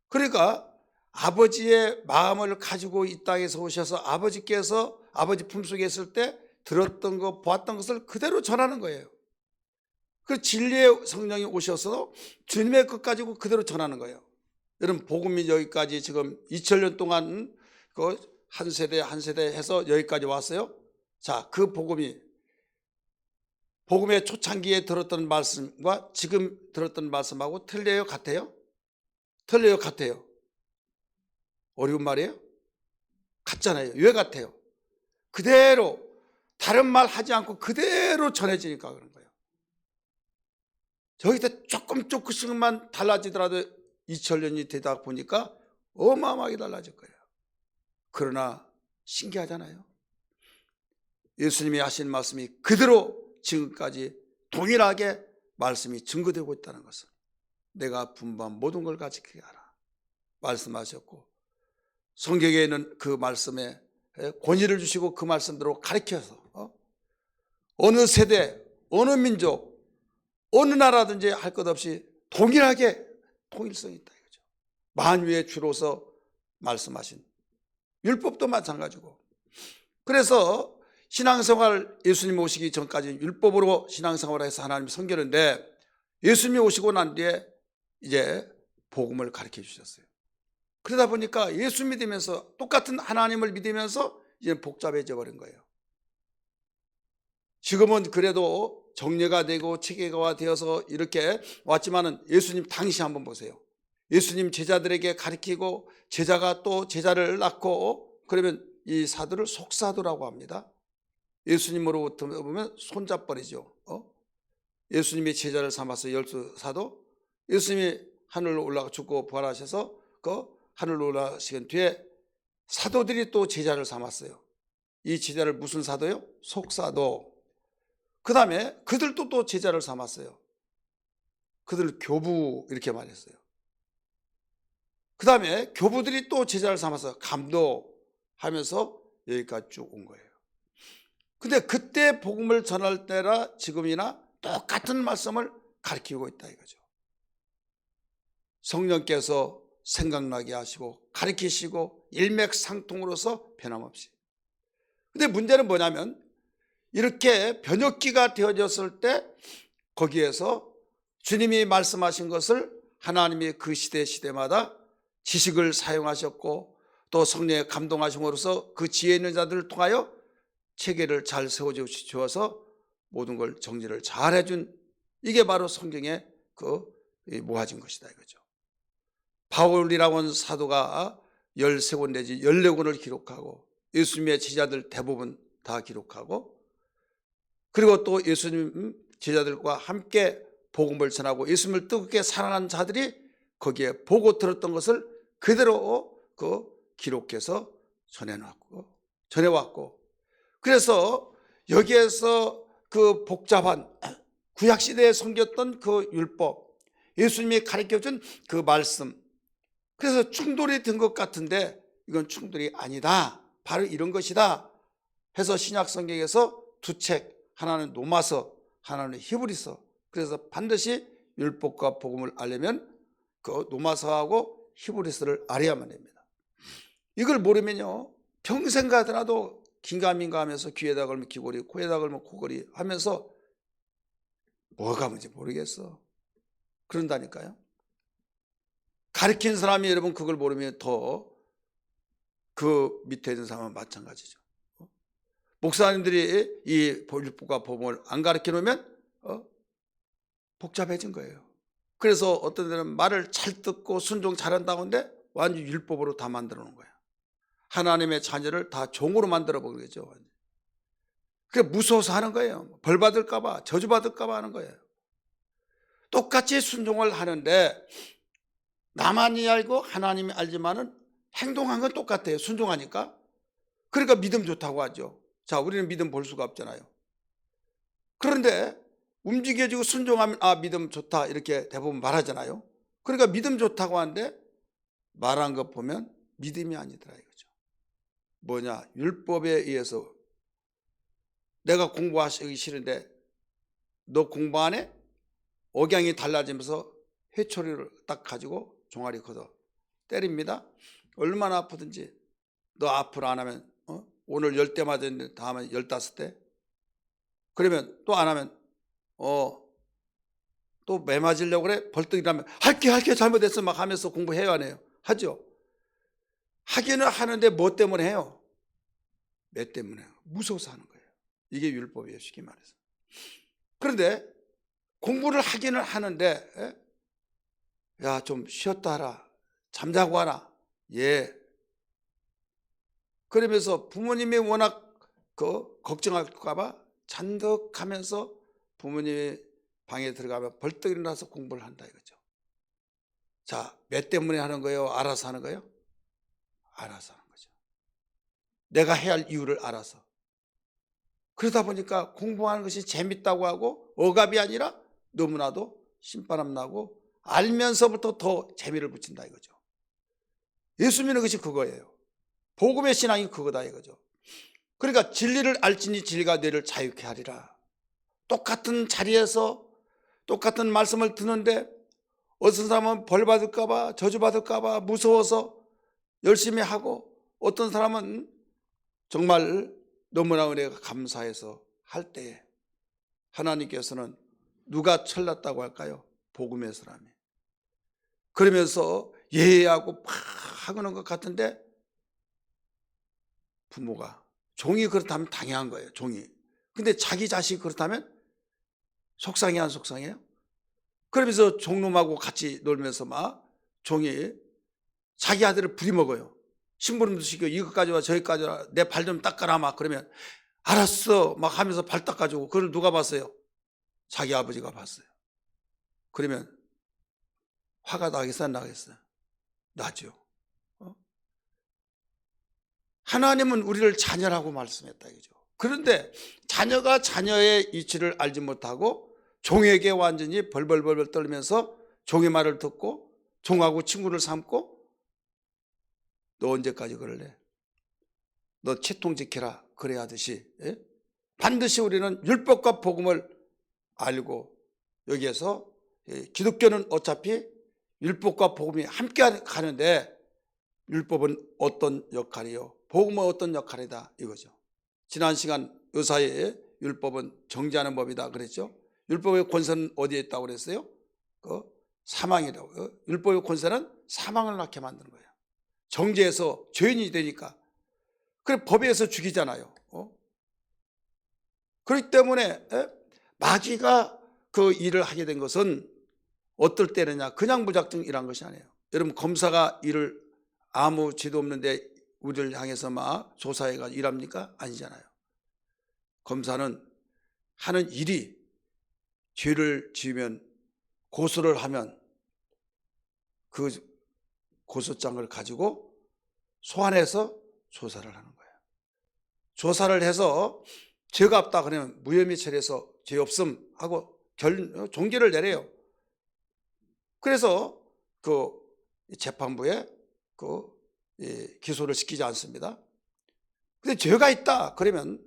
그러니까 아버지의 마음을 가지고 이 땅에서 오셔서 아버지께서 아버지 품속에 있을 때 들었던 것 보았던 것을 그대로 전하는 거예요. 그 진리의 성령이 오셔서 주님의 것 가지고 그대로 전하는 거예요. 여러분, 복음이 여기까지 지금 2000년 동안 그 한 세대 한 세대 해서 여기까지 왔어요. 자, 그 복음의 초창기에 들었던 말씀과 지금 들었던 말씀하고 틀려요, 같아요? 틀려요, 같아요? 어려운 말이에요? 같잖아요. 왜 같아요? 그대로 다른 말 하지 않고 그대로 전해지니까 그런 거예요. 저기서 조금씩만 달라지더라도 2000년이 되다 보니까 어마어마하게 달라질 거예요. 그러나 신기하잖아요. 예수님이 하신 말씀이 그대로 지금까지 동일하게 말씀이 증거되고 있다는 것은 내가 분부한 모든 걸 가지게 하라 말씀하셨고, 성경에 있는 그 말씀에 권위를 주시고 그 말씀대로 가르쳐서 어느 세대, 어느 민족, 어느 나라든지 할 것 없이 동일하게 통일성이 있다 이거죠. 만유의 주로서 말씀하신 율법도 마찬가지고. 그래서 신앙생활, 예수님 오시기 전까지 율법으로 신앙생활을 해서 하나님이 섬기는데 예수님이 오시고 난 뒤에 이제 복음을 가르쳐 주셨어요. 그러다 보니까 예수 믿으면서 똑같은 하나님을 믿으면서 이제 복잡해져 버린 거예요. 지금은 그래도 정례가 되고 체계가 되어서 이렇게 왔지만은 예수님 당시 한번 보세요. 예수님 제자들에게 가르치고 제자가 또 제자를 낳고 그러면 이 사도를 속사도라고 합니다. 예수님으로부터 보면 손잡벌이죠. 예수님이 제자를 삼아서 열두 사도, 예수님이 하늘로 올라가 죽고 부활하셔서 그 하늘로 올라가신 뒤에 사도들이 또 제자를 삼았어요. 이 제자를 무슨 사도요? 속사도. 그 다음에 그들도 또 제자를 삼았어요. 그들 교부 이렇게 말했어요. 그 다음에 교부들이 또 제자를 삼아서 감도하면서 여기까지 쭉 온 거예요. 근데 그때 복음을 전할 때나 지금이나 똑같은 말씀을 가르치고 있다 이거죠. 성령께서 생각나게 하시고 가르치시고 일맥상통으로서 변함없이. 근데 문제는 뭐냐면 이렇게 번역기가 되어졌을 때 거기에서 주님이 말씀하신 것을 하나님이 그 시대마다 지식을 사용하셨고 또 성령의 감동하심으로써 그 지혜 있는 자들을 통하여 체계를 잘 세워주어서 모든 걸 정리를 잘 해준, 이게 바로 성경에 그 모아진 것이다 이거죠. 바울이라고 하는 사도가 13권 내지 14권을 기록하고 예수님의 제자들 대부분 다 기록하고, 그리고 또 예수님 제자들과 함께 복음을 전하고 예수님을 뜨겁게 사랑한 자들이 거기에 보고 들었던 것을 그대로 그 기록해서 전해왔고, 그래서 여기에서 그 복잡한 구약시대에 섬겼던 그 율법, 예수님이 가르쳐준 그 말씀, 그래서 충돌이 된 것 같은데 이건 충돌이 아니다, 바로 이런 것이다 해서 신약 성경에서 두 책, 하나는 로마서, 하나는 히브리서. 그래서 반드시 율법과 복음을 알려면 그 로마서하고 히브리서를 알아야만 됩니다. 이걸 모르면요 평생 가더라도 긴가민가 하면서 귀에다 걸면 귀걸이, 코에다 걸면 코걸이 하면서 뭐가 뭔지 모르겠어. 그런다니까요. 가르친 사람이 여러분 그걸 모르면 더 그 밑에 있는 사람은 마찬가지죠. 목사님들이 이 율법과 복음을 안 가르쳐 놓으면 복잡해진 거예요. 그래서 어떤 데는 말을 잘 듣고 순종 잘한다고 하는데 완전 율법으로 다 만들어 놓은 거예요. 하나님의 자녀를 다 종으로 만들어 버리겠죠. 그게 무서워서 하는 거예요. 벌 받을까 봐, 저주 받을까 봐 하는 거예요. 똑같이 순종을 하는데 나만이 알고 하나님이 알지만은 행동한 건 똑같아요. 순종하니까. 그러니까 믿음 좋다고 하죠. 자, 우리는 믿음 볼 수가 없잖아요. 그런데 움직여지고 순종하면 믿음 좋다 이렇게 대부분 말하잖아요. 그러니까 믿음 좋다고 하는데 말한 것 보면 믿음이 아니더라 이거죠. 뭐냐, 율법에 의해서 내가 공부하기 싫은데 너 공부 안 해? 억양이 달라지면서 회초리를 딱 가지고 종아리 걷어 때립니다. 얼마나 아프든지. 너 앞으로 안 하면 오늘 10대 맞았는데 다음에 15대, 그러면 또 안 하면 또 매 맞으려고 그래? 벌떡 일어나면 할게 잘못했어 막 하면서 공부해요 안 해요? 하죠. 하기는 하는데 뭐 때문에 해요? 매 때문에 해요. 무서워서 하는 거예요. 이게 율법이에요, 쉽게 말해서. 그런데 공부를 하기는 하는데 야, 좀 쉬었다 하라, 잠자고 하라. 예. 그러면서 부모님이 워낙 걱정할까 봐 잔뜩하면서 부모님이 방에 들어가면 벌떡 일어나서 공부를 한다 이거죠. 자, 몇 때문에 하는 거예요? 알아서 하는 거예요? 알아서 하는 거죠. 내가 해야 할 이유를 알아서. 그러다 보니까 공부하는 것이 재밌다고 하고 억압이 아니라 너무나도 신바람 나고 알면서부터 더 재미를 붙인다 이거죠. 예수 믿는 것이 그거예요. 복음의 신앙이 그거다 이거죠. 그러니까 진리를 알지니 진리가 너희를 자유케 하리라. 똑같은 자리에서 똑같은 말씀을 듣는데 어떤 사람은 벌 받을까 봐, 저주 받을까 봐 무서워서 열심히 하고, 어떤 사람은 정말 너무나 은혜가 감사해서 할 때에 하나님께서는 누가 철났다고 할까요? 복음의 사람이. 그러면서 예하고 막 하는 것 같은데 부모가, 종이 그렇다면 당연한 거예요. 종이. 근데 자기 자식이 그렇다면 속상해 안 속상해요? 그러면서 종놈하고 같이 놀면서 막 종이 자기 아들을 부리먹어요. 심부름도 시켜. 이것까지 와 저기까지 와, 내 발 좀 닦아라 막. 그러면 알았어 막 하면서 발 닦아주고. 그걸 누가 봤어요? 자기 아버지가 봤어요. 그러면 화가 나겠어요 안 나겠어요? 나죠. 하나님은 우리를 자녀라고 말씀했다 이거죠. 그런데 자녀가 자녀의 이치를 알지 못하고 종에게 완전히 벌벌벌 떨면서 종의 말을 듣고 종하고 친구를 삼고 너 언제까지 그럴래? 너 채통 지켜라. 그래야 하듯이 반드시 우리는 율법과 복음을 알고 여기에서 기독교는 어차피 율법과 복음이 함께 가는데 율법은 어떤 역할이요? 복음은 어떤 역할이다 이거죠. 지난 시간 의사의 율법은 정죄하는 법이다 그랬죠. 율법의 권세는 어디에 있다고 그랬어요? 사망이라고. 율법의 권세는 사망을 낳게 만드는 거예요. 정죄해서 죄인이 되니까. 그래 법에 의해서 죽이잖아요. 그렇기 때문에 마귀가 그 일을 하게 된 것은 어떨 때느냐, 그냥 무작정 일한 것이 아니에요. 여러분 검사가 일을 아무 죄도 없는데 우리를 향해서 막 조사해가지고 일합니까? 아니잖아요. 검사는 하는 일이 죄를 지으면 고소를 하면 그 고소장을 가지고 소환해서 조사를 하는 거예요. 조사를 해서 죄가 없다 그러면 무혐의 처리해서 죄 없음 하고 종결을 내려요. 그래서 그 재판부에 기소를 시키지 않습니다. 근데 죄가 있다 그러면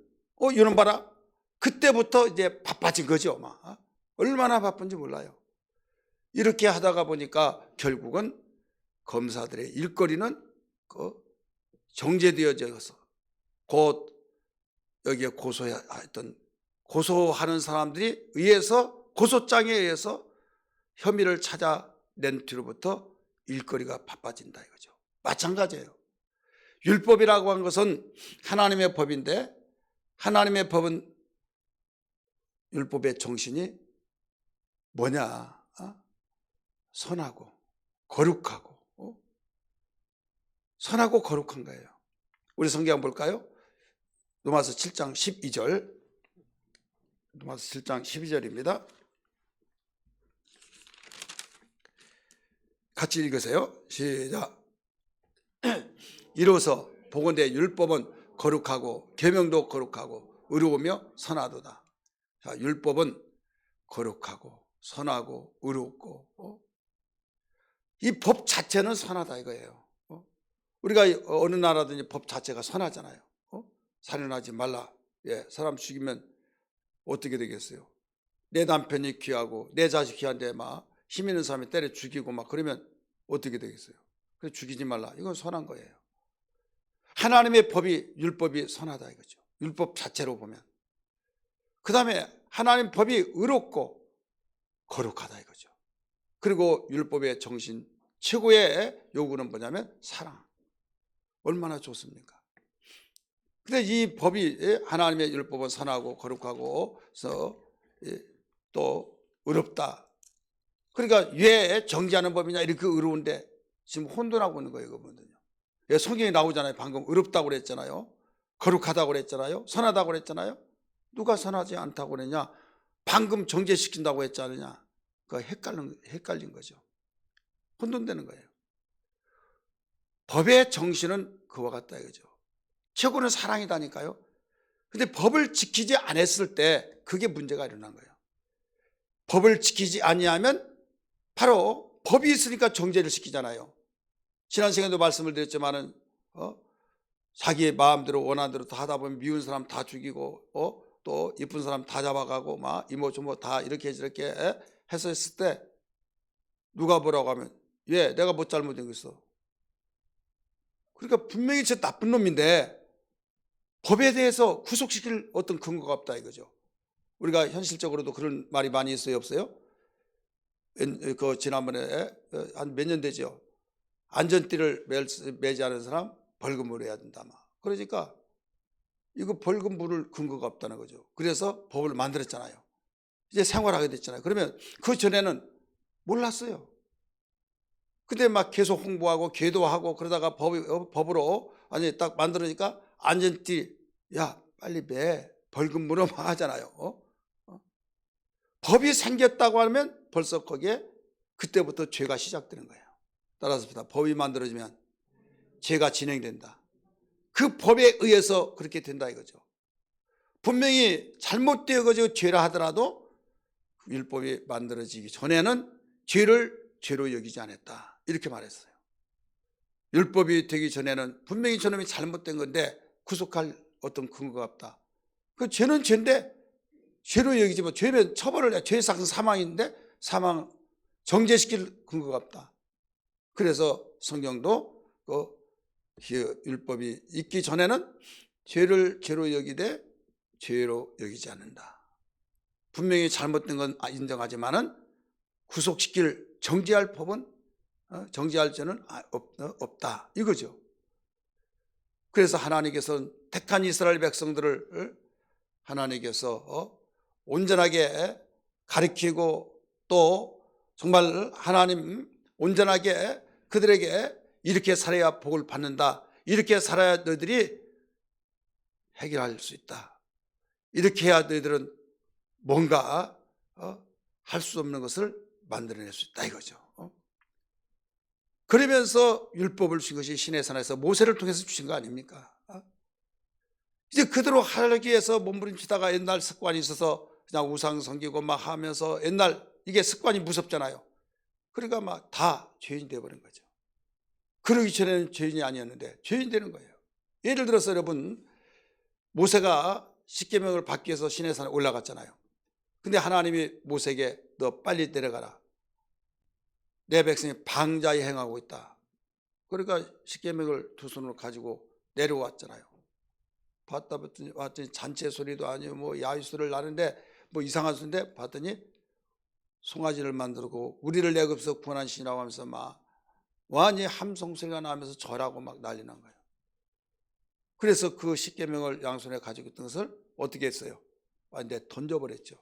이놈 봐라. 그때부터 이제 바빠진 거죠. 막. 얼마나 바쁜지 몰라요. 이렇게 하다가 보니까 결국은 검사들의 일거리는 정제되어져서 곧 여기에 고소하는 사람들이 의해서 고소장에 의해서 혐의를 찾아낸 뒤로부터 일거리가 바빠진다 이거죠. 마찬가지예요. 율법이라고 하는 것은 하나님의 법인데 하나님의 법은 율법의 정신이 뭐냐? 선하고 거룩하고 선하고 거룩한 거예요. 우리 성경 볼까요? 로마서 7장 12절. 로마서 7장 12절입니다. 같이 읽으세요. 시작. 이로써 보건대 율법은 거룩하고 계명도 거룩하고 의로우며 선하도다. 자, 율법은 거룩하고 선하고 의롭고 이 법 자체는 선하다 이거예요. 우리가 어느 나라든지 법 자체가 선하잖아요. 살인하지 말라. 사람 죽이면 어떻게 되겠어요? 내 남편이 귀하고 내 자식 귀한데 막 힘 있는 사람이 때려 죽이고 막 그러면 어떻게 되겠어요? 그래서 죽이지 말라. 이건 선한 거예요. 하나님의 법이 율법이 선하다 이거죠. 율법 자체로 보면. 그 다음에 하나님 법이 의롭고 거룩하다 이거죠. 그리고 율법의 정신 최고의 요구는 뭐냐면 사랑. 얼마나 좋습니까? 근데 이 법이 하나님의 율법은 선하고 거룩하고 또 의롭다. 그러니까 왜 정죄하는 법이냐 이렇게 의로운데 지금 혼돈하고 있는 거예요. 그분들요. 성경에 나오잖아요. 방금 의롭다고 그랬잖아요. 거룩하다고 그랬잖아요. 선하다고 그랬잖아요. 누가 선하지 않다고 그랬냐? 방금 정죄시킨다고 했지 않느냐? 그 헷갈린 거죠. 혼돈되는 거예요. 법의 정신은 그와 같다 이거죠. 최고는 사랑이다니까요. 근데 법을 지키지 않았을 때 그게 문제가 일어난 거예요. 법을 지키지 아니하면 바로 법이 있으니까 정죄를 시키잖아요. 지난 시간에도 말씀을 드렸지만은 자기의 마음대로 원하는 대로 다 하다 보면 미운 사람 다 죽이고 또 이쁜 사람 다 잡아가고 막 이모 저모 다 이렇게 저렇게 해서 했을 때 누가 뭐라고 하면 왜 내가 뭐 잘못된 거 있어? 그러니까 분명히 저 나쁜 놈인데 법에 대해서 구속시킬 어떤 근거가 없다 이거죠. 우리가 현실적으로도 그런 말이 많이 있어요, 없어요? 지난번에 한 몇 년 되죠. 안전띠를 매지 않은 사람 벌금을 해야 된다. 그러니까 이거 벌금 물을 근거가 없다는 거죠. 그래서 법을 만들었잖아요. 이제 생활하게 됐잖아요. 그러면 그 전에는 몰랐어요. 근데 막 계속 홍보하고 계도하고 그러다가 법으로 아니 딱 만들으니까 안전띠 야 빨리 매 벌금 물어 막 하잖아요. 법이 생겼다고 하면 벌써 거기에 그때부터 죄가 시작되는 거예요. 따라서 법이 만들어지면 죄가 진행된다. 그 법에 의해서 그렇게 된다 이거죠. 분명히 잘못되어가지고 죄라 하더라도 율법이 만들어지기 전에는 죄를 죄로 여기지 않았다 이렇게 말했어요. 율법이 되기 전에는 분명히 저놈이 잘못된 건데 구속할 어떤 근거가 없다. 그 죄는 죄인데 죄로 여기지 뭐 죄면 처벌을 해. 죄의 삭은 사망인데 사망 정죄시킬 근거가 없다. 그래서 성경도 그 율법이 있기 전에는 죄를 죄로 여기되 죄로 여기지 않는다. 분명히 잘못된 건 인정하지만은 구속시킬 정죄할 법은 정죄할 죄는 없다 이거죠. 그래서 하나님께서는 택한 이스라엘 백성들을 하나님께서 온전하게 가리키고 또 정말 하나님 온전하게 그들에게 이렇게 살아야 복을 받는다. 이렇게 살아야 너희들이 해결할 수 있다. 이렇게 해야 너희들은 뭔가 할 수 없는 것을 만들어낼 수 있다 이거죠. 그러면서 율법을 주신 것이 시내산에서 모세를 통해서 주신 거 아닙니까? 이제 그대로 하기 위해서 몸부림치다가 옛날 습관이 있어서 그냥 우상 섬기고 막 하면서 옛날 이게 습관이 무섭잖아요. 그러니까 막 다 죄인이 되어버린 거죠. 그러기 전에는 죄인이 아니었는데 죄인 되는 거예요. 예를 들어서 여러분 모세가 십계명을 받기 위해서 시내산에 올라갔잖아요. 근데 하나님이 모세에게 너 빨리 내려가라. 내 백성이 방자히 행하고 있다. 그러니까 십계명을 두 손으로 가지고 내려왔잖아요. 봤더니 잔치 소리도 아니고 뭐 야유소리를 나는데 뭐 이상한 소리인데 봤더니 송아지를 만들고 우리를 내 급에서 구원한 신이라고 하면서 막 완전히 함성소리가 나면서 절하고 막 난리 난 거예요. 그래서 그 십계명을 양손에 가지고 있던 것을 어떻게 했어요? 완전히 던져버렸죠.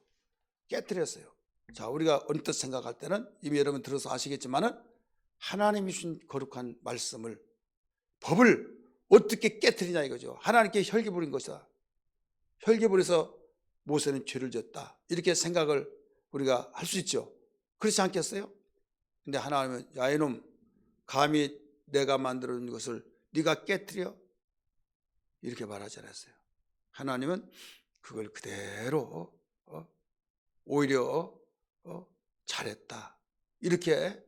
깨뜨렸어요. 자, 우리가 언뜻 생각할 때는 이미 여러분 들어서 아시겠지만은 하나님이 주신 거룩한 말씀을 법을 어떻게 깨뜨리냐 이거죠. 하나님께 혈기 부린 것이다. 혈기 부려서 모세는 죄를 졌다. 이렇게 생각을 우리가 할 수 있죠. 그렇지 않겠어요? 근데 하나님은 야 이놈 감히 내가 만들어 놓은 것을 네가 깨뜨려? 이렇게 말하지 않았어요. 하나님은 그걸 그대로 오히려 잘했다. 이렇게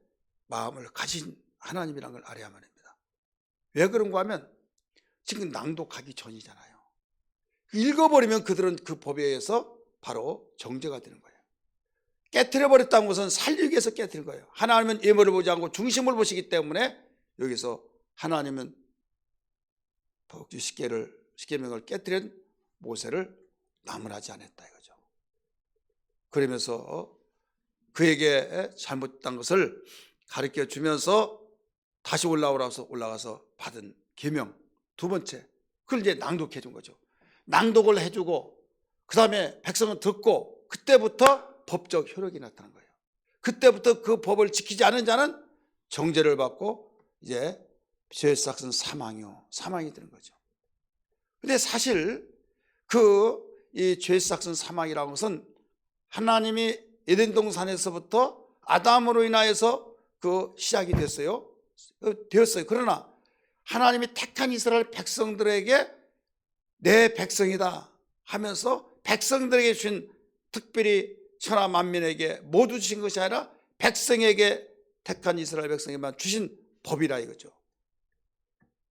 마음을 가진 하나님이라는 걸 알아야만 합니다. 왜 그런가 하면 지금 낭독하기 전이잖아요. 읽어버리면 그들은 그 법에 의해서 바로 정죄가 되는 거예요. 깨트려버렸다는 것은 살리기 위해서 깨트린 거예요. 하나님은 예물을 보지 않고 중심을 보시기 때문에 여기서 하나님은 십계명을 깨뜨린 모세를 나무라지 않았다 이거죠. 그러면서 그에게 잘못된 것을 가르쳐 주면서 다시 올라가서 받은 계명 두 번째 그걸 이제 낭독해 준 거죠. 낭독을 해주고 그 다음에 백성은 듣고 그때부터 법적 효력이 나타난 거예요. 그때부터 그 법을 지키지 않은 자는 정죄를 받고 이제 죄의 삭은 사망이 되는 거죠. 근데 사실 이 죄의 삭은 사망이라는 것은 하나님이 에덴 동산에서부터 아담으로 인하여서 그 시작이 되었어요. 그러나 하나님이 택한 이스라엘 백성들에게 내 백성이다 하면서 백성들에게 주신 특별히 천하 만민에게 모두 주신 것이 아니라 백성에게 택한 이스라엘 백성에게만 주신 법이라 이거죠.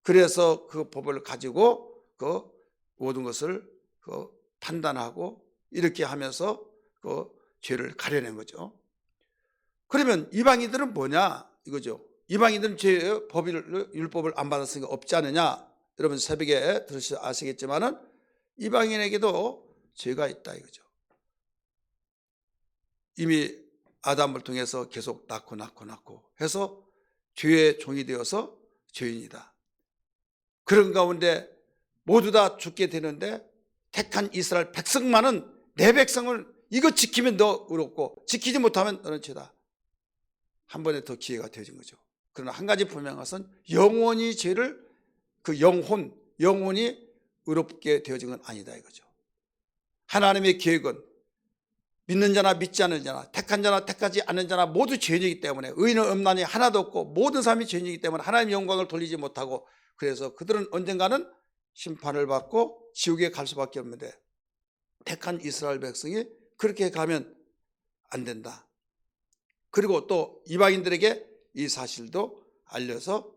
그래서 그 법을 가지고 그 모든 것을 판단하고 이렇게 하면서 그 죄를 가려낸 거죠. 그러면 이방인들은 뭐냐 이거죠. 이방인들은 율법을 안 받았으니까 없지 않느냐. 여러분 새벽에 들으셔 아시겠지만은 이방인에게도 죄가 있다 이거죠. 이미 아담을 통해서 계속 낳고 해서 죄의 종이 되어서 죄인이다. 그런 가운데 모두 다 죽게 되는데 택한 이스라엘 백성만은 내 백성을 이거 지키면 너 의롭고 지키지 못하면 너는 죄다. 한 번에 더 기회가 되어진 거죠. 그러나 한 가지 분명한 것은 영원히 죄를 영혼이 의롭게 되어진 건 아니다 이거죠. 하나님의 계획은 믿는 자나 믿지 않는 자나 택한 자나 택하지 않는 자나 모두 죄인이기 때문에 의인은 없나니 하나도 없고 모든 사람이 죄인이기 때문에 하나님의 영광을 돌리지 못하고 그래서 그들은 언젠가는 심판을 받고 지옥에 갈 수밖에 없는데 택한 이스라엘 백성이 그렇게 가면 안 된다. 그리고 또 이방인들에게 이 사실도 알려서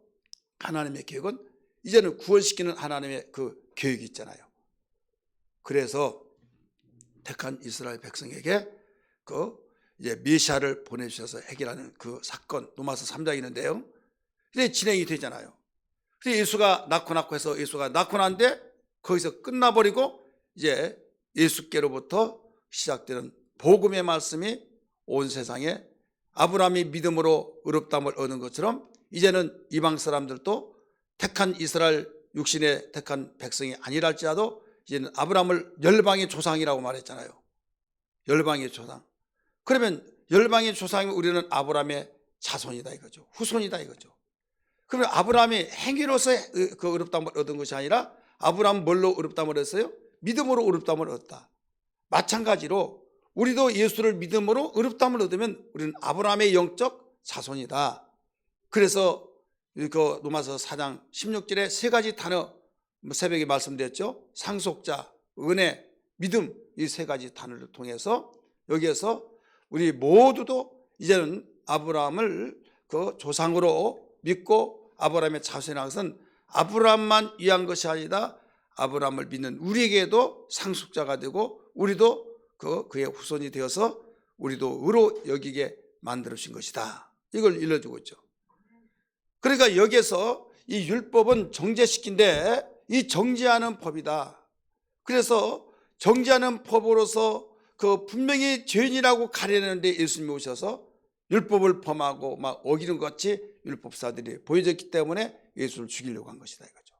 하나님의 계획은 이제는 구원시키는 하나님의 그 계획이 있잖아요. 그래서 택한 이스라엘 백성에게 그 이제 메시아를 보내주셔서 해결하는 그 사건, 로마서 3장이 있는데요. 이제 진행이 되잖아요. 그래서 예수가 낳고 해서 예수가 낳고 난데 거기서 끝나버리고 이제 예수께로부터 시작되는 복음의 말씀이 온 세상에 아브라함이 믿음으로 의롭다함을 얻은 것처럼 이제는 이방 사람들도 택한 이스라엘 육신의 택한 백성이 아니랄지라도 이제는 아브라함을 열방의 조상이라고 말했잖아요. 열방의 조상. 그러면 열방의 조상이면 우리는 아브라함의 자손이다 이거죠. 후손이다 이거죠. 그러면 아브라함이 행위로서 그 의롭다함을 얻은 것이 아니라 아브라함은 뭘로 의롭다함을 얻었어요? 믿음으로 의롭다함을 얻었다. 마찬가지로 우리도 예수를 믿음으로 의롭다함을 얻으면 우리는 아브라함의 영적 자손이다. 그래서 그 로마서 4장 16절에 세 가지 단어 새벽에 말씀드렸죠. 상속자, 은혜, 믿음, 이 세 가지 단어를 통해서 여기에서 우리 모두도 이제는 아브라함을 그 조상으로 믿고 아브라함의 자손이라는 것은 아브라함만 위한 것이 아니라 아브라함을 믿는 우리에게도 상속자가 되고 우리도 그의 후손이 되어서 우리도 의로 여기게 만들어진 것이다. 이걸 일러주고 있죠. 그러니까 여기에서 이 율법은 정죄시킨데 이 정죄하는 법이다. 그래서 정죄하는 법으로서 그 분명히 죄인이라고 가려내는데 예수님이 오셔서 율법을 범하고 막 어기는 것 같이 율법사들이 보여졌기 때문에 예수를 죽이려고 한 것이다 이거죠.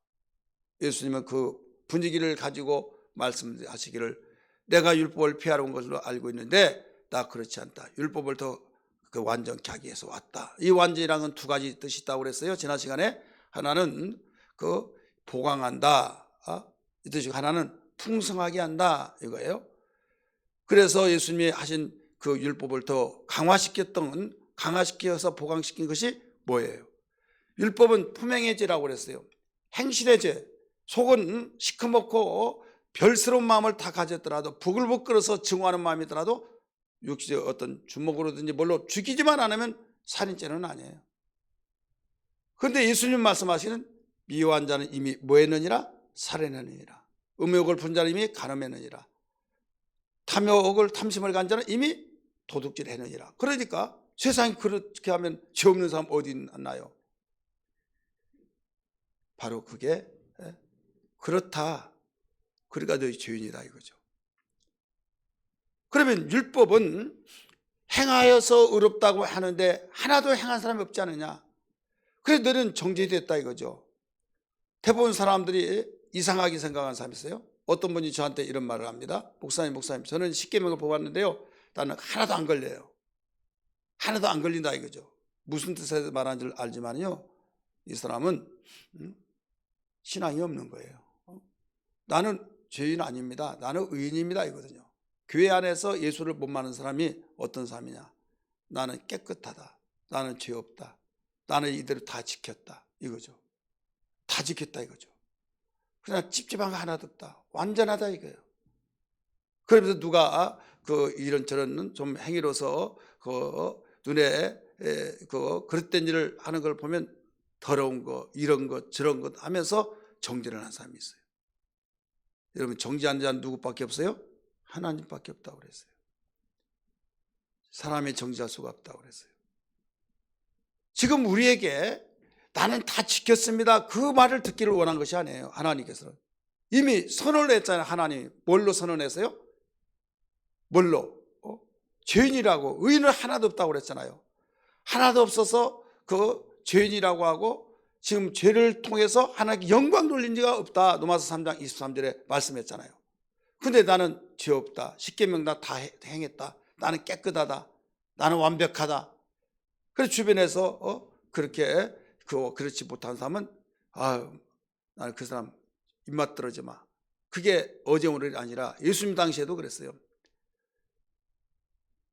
예수님은 그 분위기를 가지고 말씀하시기를 내가 율법을 폐하러 온 것으로 알고 있는데 나 그렇지 않다. 율법을 더 그 완전케 하기 위해서 왔다. 이 완전이라는 두 가지 뜻이 있다고 그랬어요. 지난 시간에 하나는 그 보강한다. 이 뜻이고 하나는 풍성하게 한다 이거예요. 그래서 예수님이 하신 그 율법을 더 강화시켜서 보강시킨 것이 뭐예요? 율법은 품행의 죄라고 그랬어요. 행실의 죄. 속은 시커멓고 별스러운 마음을 다 가졌더라도 부글부글해서 증오하는 마음이더라도 육신의 어떤 주먹으로든지 뭘로 죽이지만 않으면 살인죄는 아니에요. 그런데 예수님 말씀하시는 미워한 자는 이미 뭐 했느니라? 살인했느니라. 음욕을 푼 자는 이미 간음했느니라. 탐심을 간 자는 이미 도둑질했느니라. 그러니까 세상이 그렇게 하면 죄 없는 사람 어디 있나요? 바로 그게 그렇다. 그러니까 너희 죄인이다 이거죠. 그러면 율법은 행하여서 의롭다고 하는데 하나도 행한 사람이 없지 않느냐. 그래서 너는 정죄됐다 이거죠. 대부분 사람들이 이상하게 생각하는 사람이 있어요. 어떤 분이 저한테 이런 말을 합니다. 목사님 저는 십계명을 뽑았는데요 나는 하나도 안 걸려요. 하나도 안 걸린다 이거죠. 무슨 뜻에서 말하는 줄 알지만요 이 사람은 신앙이 없는 거예요. 나는 죄인 아닙니다. 나는 의인입니다 이거든요. 교회 안에서 예수를 못 믿는 사람이 어떤 사람이냐. 나는 깨끗하다. 나는 죄 없다. 나는 이대로 다 지켰다 이거죠. 다 지켰다 이거죠. 그냥 찝찝한 거 하나도 없다. 완전하다 이거예요. 그러면서 누가 그 이런저런 좀 행위로서 그 눈에 그 그릇된 일을 하는 걸 보면 더러운 거 이런 것 저런 것 하면서 정죄를 하는 사람이 있어요. 여러분 정죄하는 자는 누구밖에 없어요? 하나님밖에 없다고 그랬어요. 사람이 정죄할 수가 없다고 그랬어요. 지금 우리에게 나는 다 지켰습니다 그 말을 듣기를 원한 것이 아니에요. 하나님께서는 이미 선언을 했잖아요. 하나님 뭘로 선언했어요? 뭘로? 죄인이라고. 의인은 하나도 없다고 그랬잖아요. 하나도 없어서 그 죄인이라고 하고 지금 죄를 통해서 하나님께 영광 돌린 자가 없다. 로마서 3장 23절에 말씀했잖아요. 근데 나는 죄 없다. 십계명 다 행했다. 나는 깨끗하다. 나는 완벽하다. 그래서 주변에서 그렇게 그렇지 못한 사람은 나는 그 사람 입맛 떨어지 마. 그게 어제 오늘이 아니라 예수님 당시에도 그랬어요.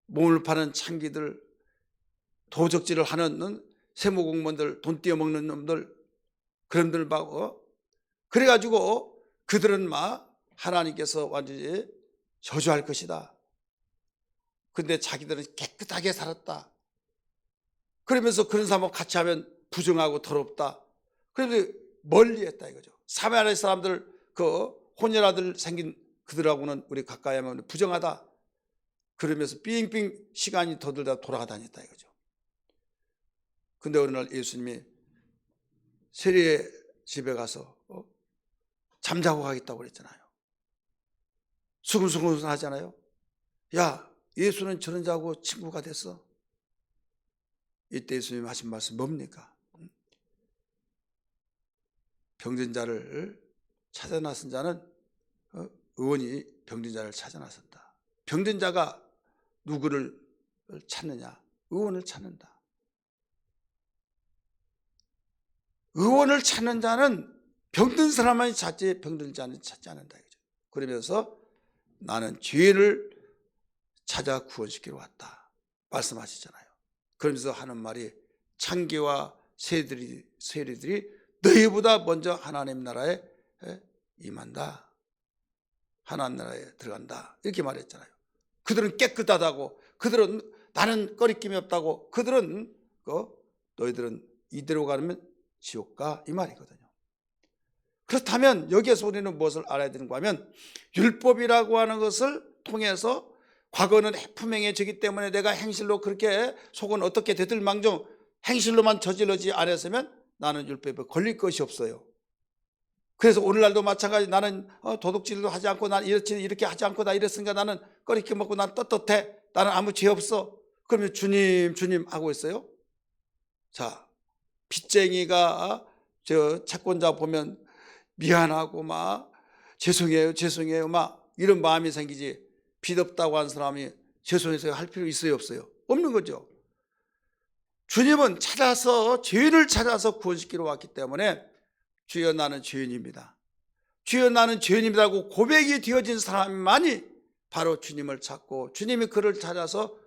몸을 파는 창기들, 도적질을 하는 세무공무원들, 돈 떼어먹는 놈들, 그런 들 막 그래가지고 그들은 막 하나님께서 완전히 저주할 것이다. 근데 자기들은 깨끗하게 살았다. 그러면서 그런 사람하고 같이 하면 부정하고 더럽다. 그래서 멀리했다 이거죠. 사마리아 사람들 그 혼혈아들 생긴 그들하고는 우리 가까이 하면 부정하다. 그러면서 삥삥 시간이 더 들다 돌아가 다녔다 이거죠. 근데 어느 날 예수님이 세리의 집에 가서 잠자고 가겠다고 그랬잖아요. 수근수근 하잖아요. 야, 예수는 저런 자고 친구가 됐어. 이때 예수님이 하신 말씀 뭡니까? 병든 자를 찾아 나선 자는 의원이 병든 자를 찾아 나선다. 병든 자가 누구를 찾느냐? 의원을 찾는다. 의원을 찾는 자는 병든 사람만이 찾지 병든 자는 찾지 않는다. 그러면서 나는 죄인을 찾아 구원시키러 왔다 말씀하시잖아요. 그러면서 하는 말이 창기와 세리들이 너희보다 먼저 하나님 나라에 임한다. 하나님 나라에 들어간다. 이렇게 말했잖아요. 그들은 깨끗하다고, 그들은 나는 꺼리낌이 없다고, 그들은 너희들은 이대로 가면 지옥 가 이 말이거든요. 그렇다면 여기에서 우리는 무엇을 알아야 되는가 하면 율법이라고 하는 것을 통해서 과거는 품행해지기 때문에 내가 행실로 그렇게 속은 어떻게 되들 망정 행실로만 저질러지 않았으면 나는 율법에 걸릴 것이 없어요. 그래서 오늘날도 마찬가지 나는 도둑질도 하지 않고 난 이렇게 하지 않고 나 이랬으니까 나는 꺼리낌 먹고 난 떳떳해. 나는 아무 죄 없어. 그러면 주님 하고 있어요. 자, 빚쟁이가 저 채권자 보면 미안하고 막 죄송해요 막 이런 마음이 생기지 빚 없다고 한 사람이 죄송해서 할 필요 있어요 없어요? 없는 거죠. 주님은 죄를 찾아서 구원시키러 왔기 때문에 주여 나는 죄인입니다. 주여 나는 죄인입니다고 고백이 되어진 사람만이 바로 주님을 찾고 주님이 그를 찾아서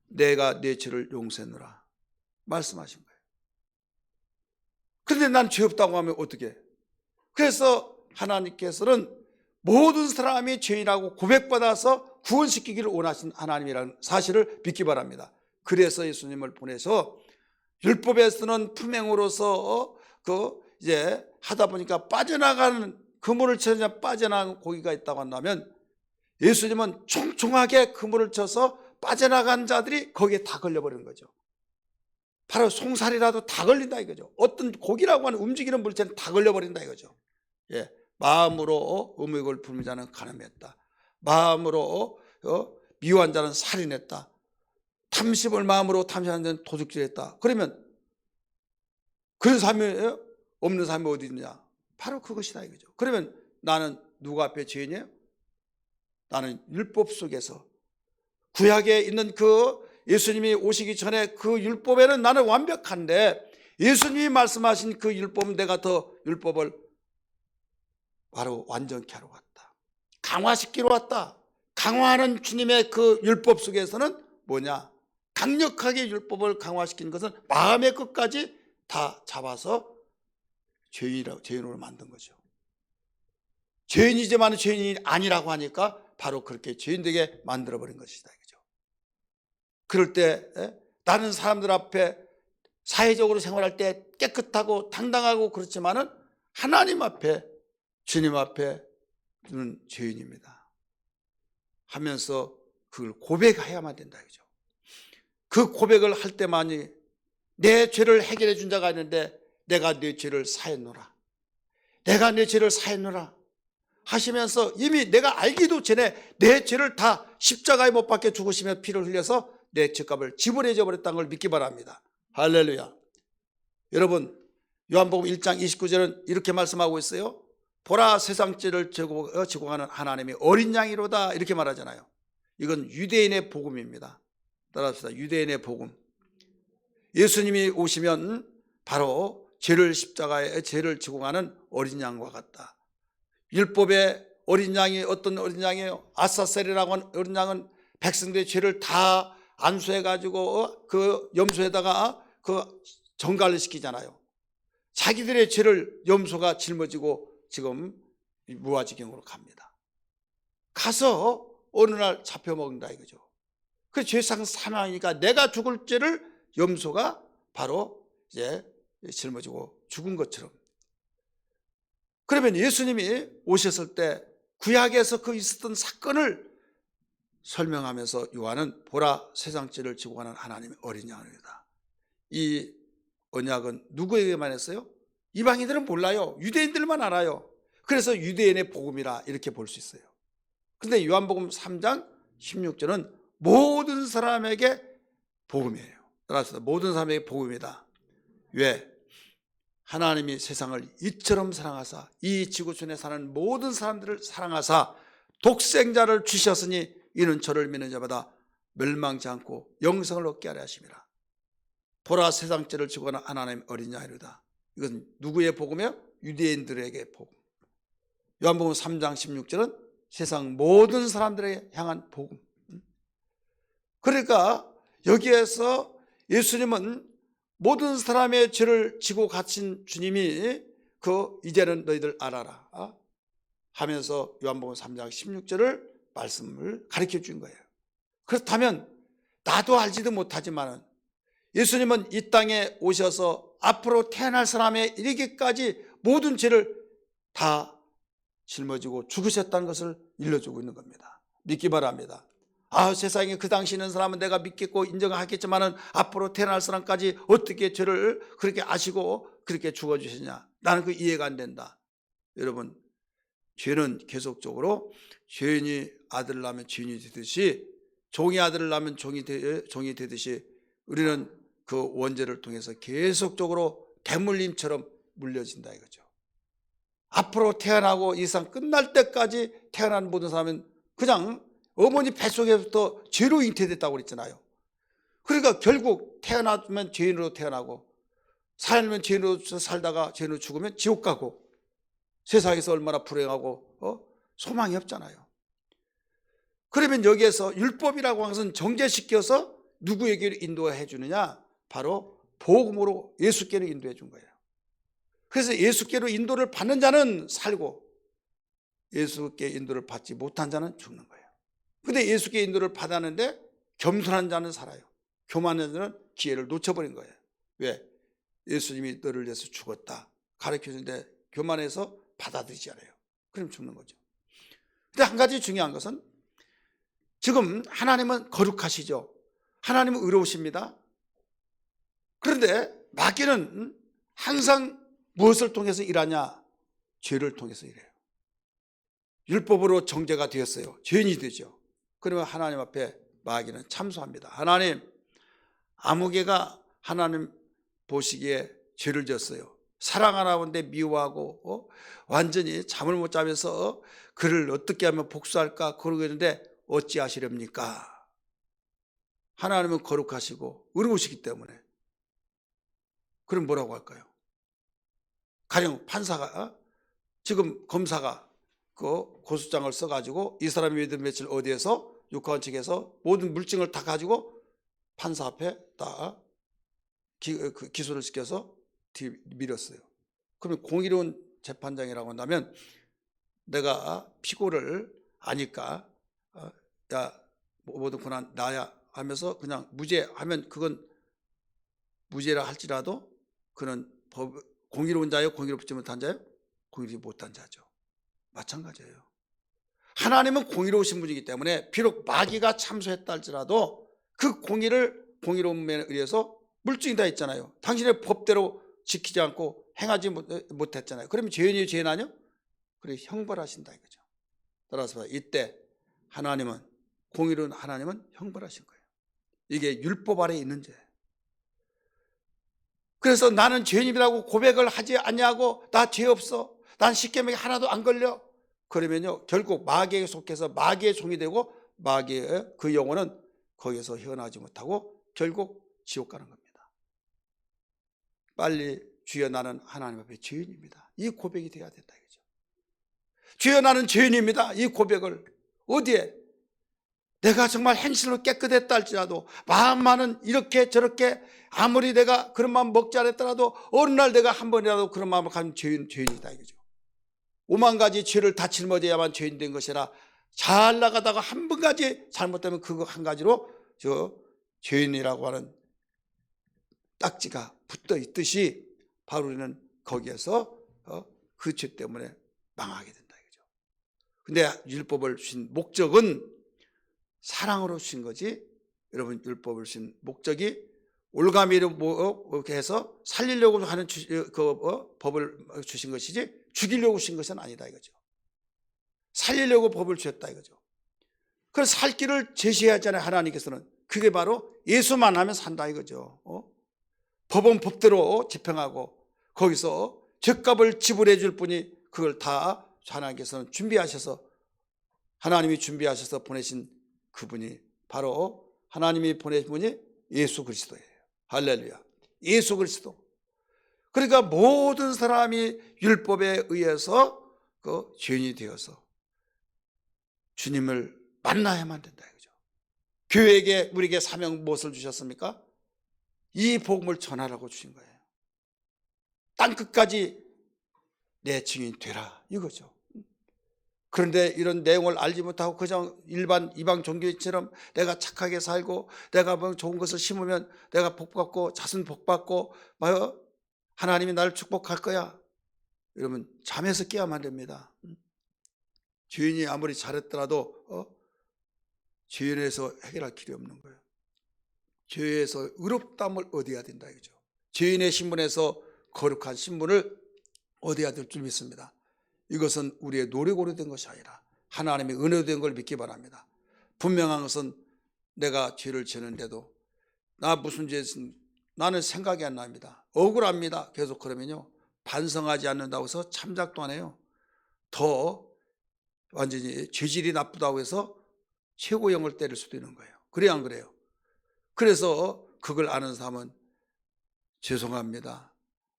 내가 내 죄를 용서하노라 말씀하신 거예요. 그런데 난 죄 없다고 하면 어떻게? 그래서 하나님께서는 모든 사람이 죄인이라고 고백받아서 구원시키기를 원하신 하나님이라는 사실을 믿기 바랍니다. 그래서 예수님을 보내서 율법에서는 품행으로서 이제 하다 보니까 빠져나가는 그물을 쳐서 빠져나가는 고기가 있다고 한다면 예수님은 총총하게 그물을 쳐서 빠져나간 자들이 거기에 다 걸려버리는 거죠. 바로 송사리라도 다 걸린다 이거죠. 어떤 고기라고 하는 움직이는 물체는 다 걸려버린다 이거죠. 예, 마음으로 음욕을 부리는 자는 가늠했다. 마음으로 미워한 자는 살인했다. 탐심을 마음으로 탐심하는 자는 도둑질했다. 그러면 그런 삶이 없는 삶이 어디 있느냐? 바로 그것이다 이거죠. 그러면 나는 누구 앞에 죄인이에요? 나는 율법 속에서 구약에 있는 그 예수님이 오시기 전에 그 율법에는 나는 완벽한데 예수님이 말씀하신 그 율법은 내가 더 율법을 바로 완전케 하러 왔다. 강화시키러 왔다. 강화하는 주님의 그 율법 속에서는 뭐냐? 강력하게 율법을 강화시키는 것은 마음의 끝까지 다 잡아서 죄인으로 만든 거죠. 죄인이지만 죄인이 아니라고 하니까 바로 그렇게 죄인되게 만들어버린 것이다. 그럴 때 다른 사람들 앞에 사회적으로 생활할 때 깨끗하고 당당하고 그렇지만은 하나님 앞에 주님 앞에는 죄인입니다 하면서 그걸 고백해야만 된다 이거죠. 그 고백을 할 때만이 내 죄를 해결해 준 자가 있는데 내가 내 죄를 사했노라. 내가 내 죄를 사했노라 하시면서 이미 내가 알기도 전에 내 죄를 다 십자가에 못 박혀 죽으시며 피를 흘려서 내 죄값을 지불해 줘버렸다는 걸 믿기 바랍니다. 할렐루야. 여러분 요한복음 1장 29절은 이렇게 말씀하고 있어요. 보라 세상 죄를 제공하는 하나님이 어린 양이로다 이렇게 말하잖아요. 이건 유대인의 복음입니다. 따라합시다. 유대인의 복음. 예수님이 오시면 바로 십자가에 죄를 제공하는 어린 양과 같다. 율법의 어린 양이 어떤 어린 양이에요? 아사셀이라고 하는 어린 양은 백성들의 죄를 다 안수해가지고 그 염소에다가 그 정갈을 시키잖아요. 자기들의 죄를 염소가 짊어지고 지금 무아지경으로 갑니다. 가서 어느 날 잡혀먹는다 이거죠. 그 죄상 사망이니까 내가 죽을 죄를 염소가 바로 이제 짊어지고 죽은 것처럼 그러면 예수님이 오셨을 때 구약에서 그 있었던 사건을 설명하면서 요한은 보라 세상 죄를 지고 가는 하나님의 어린 양이다. 이 언약은 누구에게만 했어요? 이방인들은 몰라요. 유대인들만 알아요. 그래서 유대인의 복음이라 이렇게 볼 수 있어요. 근데 요한복음 3장 16절은 모든 사람에게 복음이에요. 따라서 모든 사람에게 복음이다. 왜? 하나님이 세상을 이처럼 사랑하사 이 지구촌에 사는 모든 사람들을 사랑하사 독생자를 주셨으니 이는 저를 믿는 자마다 멸망치 않고 영생을 얻게 하려 하심이라. 보라 세상 죄를 지고 가는 하나님의 어린 양이로다. 이건 누구의 복음이에요? 유대인들에게 복음. 요한복음 3장 16절은 세상 모든 사람들에게 향한 복음. 그러니까 여기에서 예수님은 모든 사람의 죄를 지고 가신 주님이 이제는 너희들 알아라 하면서 요한복음 3장 16절을 말씀을 가르쳐 준 거예요. 그렇다면 나도 알지도 못하지만 예수님은 이 땅에 오셔서 앞으로 태어날 사람에 이르기까지 모든 죄를 다 짊어지고 죽으셨다는 것을 일러주고 있는 겁니다. 믿기 바랍니다. 세상에 그 당시 있는 사람은 내가 믿겠고 인정하겠지만 앞으로 태어날 사람까지 어떻게 죄를 그렇게 아시고 그렇게 죽어주시냐, 나는 그 이해가 안 된다. 여러분, 죄는 계속적으로 죄인이 아들을 낳으면 죄인이 되듯이 종이 아들을 낳으면 종이 되듯이 우리는 그 원죄를 통해서 계속적으로 대물림처럼 물려진다 이거죠. 앞으로 태어나고 이 세상 끝날 때까지 태어난 모든 사람은 그냥 어머니 뱃속에부터 죄로 잉태됐다고 그랬잖아요. 그러니까 결국 태어나면 죄인으로 태어나고 살면 죄인으로 살다가 죄인으로 죽으면 지옥 가고 세상에서 얼마나 불행하고 소망이 없잖아요. 그러면 여기에서 율법이라고 하는 것은 정죄시켜서 누구에게 인도해 주느냐? 바로 복음으로 예수께로 인도해 준 거예요. 그래서 예수께로 인도를 받는 자는 살고 예수께 인도를 받지 못한 자는 죽는 거예요. 근데 예수께 인도를 받았는데 겸손한 자는 살아요. 교만한 자는 기회를 놓쳐버린 거예요. 왜? 예수님이 너를 위해서 죽었다 가르쳐주는데 교만해서 받아들이지 않아요. 그럼 죽는 거죠. 근데 한 가지 중요한 것은 지금 하나님은 거룩하시죠. 하나님은 의로우십니다. 그런데 마귀는 항상 무엇을 통해서 일하냐? 죄를 통해서 일해요. 율법으로 정죄가 되었어요. 죄인이 되죠. 그러면 하나님 앞에 마귀는 참소합니다. 하나님, 아무개가 하나님 보시기에 죄를 졌어요. 사랑하나본데 미워하고 완전히 잠을 못 자면서 그를 어떻게 하면 복수할까 그러고 있는데 어찌하시렵니까? 하나님은 거룩하시고 의로우시기 때문에. 그럼 뭐라고 할까요? 가령 판사가 지금 검사가 그 고소장을 써가지고 이 사람이 며칠 며칠 어디에서 육하원 측에서 모든 물증을 다 가지고 판사 앞에 다 기소를 시켜서 밀었어요. 그러면 공의로운 재판장이라고 한다면 내가 피고를 아니까 야 모든 고난 나야 하면서 그냥 무죄하면 그건 무죄라 할지라도 그는 공의로운 자예요? 공의롭지 못한 자예요? 공의롭지 못한 자죠. 마찬가지예요. 하나님은 공의로우신 분이기 때문에 비록 마귀가 참소했다 할지라도 그 공의로움에 의해서 물증이 다 있잖아요. 당신의 법대로 지키지 않고 행하지 못했잖아요. 그러면 죄인이 죄인 아니요? 그래 형벌하신다 이거죠. 따라서 이때 하나님은 공의로운 하나님은 형벌하신 거예요. 이게 율법 아래에 있는 죄예요. 그래서 나는 죄인이라고 고백을 하지 않냐고 나 죄 없어. 난 십계명에 하나도 안 걸려. 그러면요 결국 마귀에 속해서 마귀의 종이 되고 마귀의 그 영혼은 거기에서 헤어나지 못하고 결국 지옥 가는 겁니다. 빨리 주여 나는 하나님 앞에 죄인입니다. 이 고백이 돼야 된다 이거죠. 주여 나는 죄인입니다. 이 고백을 어디에? 내가 정말 행실로 깨끗했다 할지라도 마음만은 이렇게 저렇게 아무리 내가 그런 마음 먹지 않았더라도 어느 날 내가 한 번이라도 그런 마음을 가진 죄인이다 이거죠. 5만 가지 죄를 다 짊어져야만 죄인 된 것이라 잘 나가다가 한 번까지 잘못되면 그거 한 가지로 저 죄인이라고 하는 딱지가 붙어 있듯이 바로 우리는 거기에서 그 죄 때문에 망하게 된다 이거죠. 근데 율법을 주신 목적은 사랑으로 주신 거지. 여러분, 율법을 주신 목적이 올가미로 이렇게 해서 살리려고 하는 법을 주신 것이지 죽이려고 주신 것은 아니다 이거죠. 살리려고 법을 주셨다 이거죠. 그래서 살 길을 제시하잖아요, 하나님께서는. 그게 바로 예수만 하면 산다 이거죠. 법은 법대로 집행하고 거기서 죄값을 지불해 줄 분이 그걸 다 하나님께서는 준비하셔서, 하나님이 준비하셔서 보내신 그분이 바로 하나님이 보내신 분이 예수 그리스도예요. 할렐루야. 예수 그리스도. 그러니까 모든 사람이 율법에 의해서 그 죄인이 되어서 주님을 만나야만 된다 이거죠. 교회에게, 우리에게 사명 무엇을 주셨습니까? 이 복음을 전하라고 주신 거예요. 땅끝까지 내 증인 되라 이거죠. 그런데 이런 내용을 알지 못하고 그냥 일반 이방 종교인처럼 내가 착하게 살고 내가 뭐 좋은 것을 심으면 내가 복받고 자손 복받고 하나님이 나를 축복할 거야. 여러분, 잠에서 깨어만 안 됩니다. 죄인이 아무리 잘했더라도 죄인에서 해결할 길이 없는 거예요. 죄에서 의롭다함을 얻어야 된다 이거죠. 죄인의 신분에서 거룩한 신분을 얻어야 될 줄 믿습니다. 이것은 우리의 노력으로 된 것이 아니라 하나님의 은혜로 된 걸 믿기 바랍니다. 분명한 것은 내가 죄를 지는데도 나 무슨 죄였든 나는 생각이 안 납니다. 억울합니다. 계속 그러면요, 반성하지 않는다고 해서 참작도 안 해요. 더 완전히 죄질이 나쁘다고 해서 최고형을 때릴 수도 있는 거예요. 그래야 안 그래요? 그래서 그걸 아는 사람은 죄송합니다,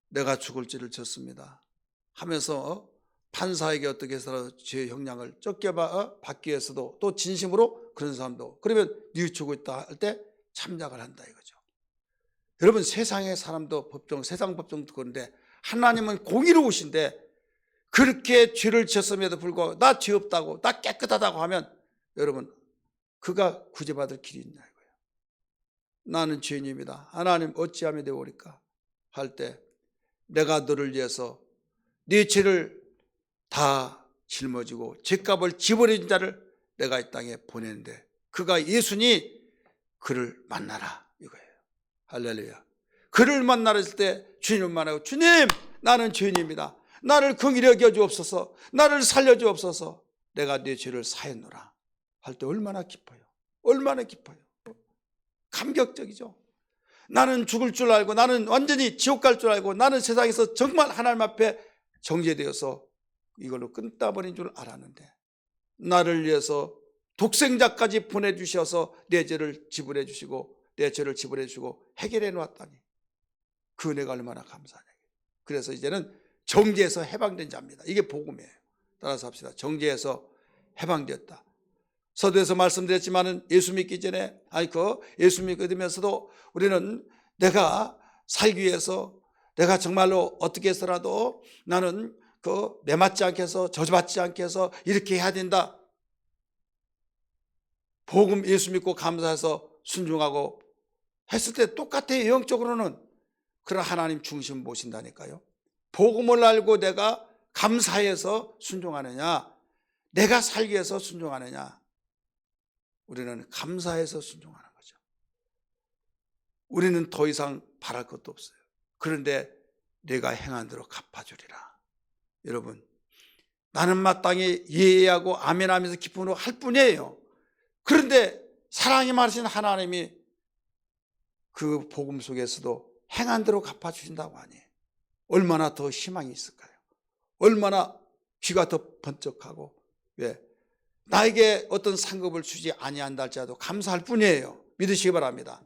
내가 죽을 죄를 졌습니다 하면서 판사에게 어떻게 해서 죄 형량을 적게 받기 위해서도 또 진심으로 그런 사람도, 그러면 뉘우치고 있다 할 때 참작을 한다 이거죠. 여러분, 세상의 사람도 법정, 세상 법정도 그런데 하나님은 공의로우신데 그렇게 죄를 지었음에도 불구하고 나 죄 없다고, 나 깨끗하다고 하면 여러분, 그가 구제받을 길이 있냐 이거예요. 나는 죄인입니다, 하나님 어찌하면 되오리까 할 때 내가 너를 위해서 네 죄를 다 짊어지고 죄값을 지불해 준 자를 내가 이 땅에 보내는데 그가 예수니 그를 만나라 이거예요. 할렐루야. 그를 만나라 했을 때 주님을 만나고, 주님, 나는 죄인입니다, 나를 긍휼히 여겨 주옵소서, 나를 살려 주옵소서, 내가 네 죄를 사했노라 할 때 얼마나 기뻐요. 얼마나 기뻐요. 감격적이죠. 나는 죽을 줄 알고, 나는 완전히 지옥 갈 줄 알고, 나는 세상에서 정말 하나님 앞에 정죄되어서 이걸로 끝나버린 줄 알았는데 나를 위해서 독생자까지 보내주셔서 내 죄를 지불해 주시고 내 죄를 지불해 주시고 해결해 놓았다니 그 은혜가 얼마나 감사하냐. 그래서 이제는 정죄에서 해방된 자입니다. 이게 복음이에요. 따라서 합시다. 정죄에서 해방되었다. 서두에서 말씀드렸지만은 예수 믿기 전에, 예수 믿게 되면서도 우리는 내가 살기 위해서 내가 정말로 어떻게 해서라도 나는 매맞지 않게 해서 저주받지 않게 해서 이렇게 해야 된다. 복음 예수 믿고 감사해서 순종하고 했을 때 똑같아요. 영적으로는. 그러나 하나님 중심 모신다니까요. 복음을 알고 내가 감사해서 순종하느냐, 내가 살기 위해서 순종하느냐. 우리는 감사해서 순종하는 거죠. 우리는 더 이상 바랄 것도 없어요. 그런데 내가 행한 대로 갚아주리라. 여러분, 나는 마땅히 예하고 아멘하면서 기쁨으로 할 뿐이에요. 그런데 사랑이 많으신 하나님이 그 복음 속에서도 행한 대로 갚아주신다고 하니 얼마나 더 희망이 있을까요? 얼마나 귀가 더 번쩍하고, 왜? 나에게 어떤 상급을 주지 아니한다 할지라도 감사할 뿐이에요. 믿으시기 바랍니다.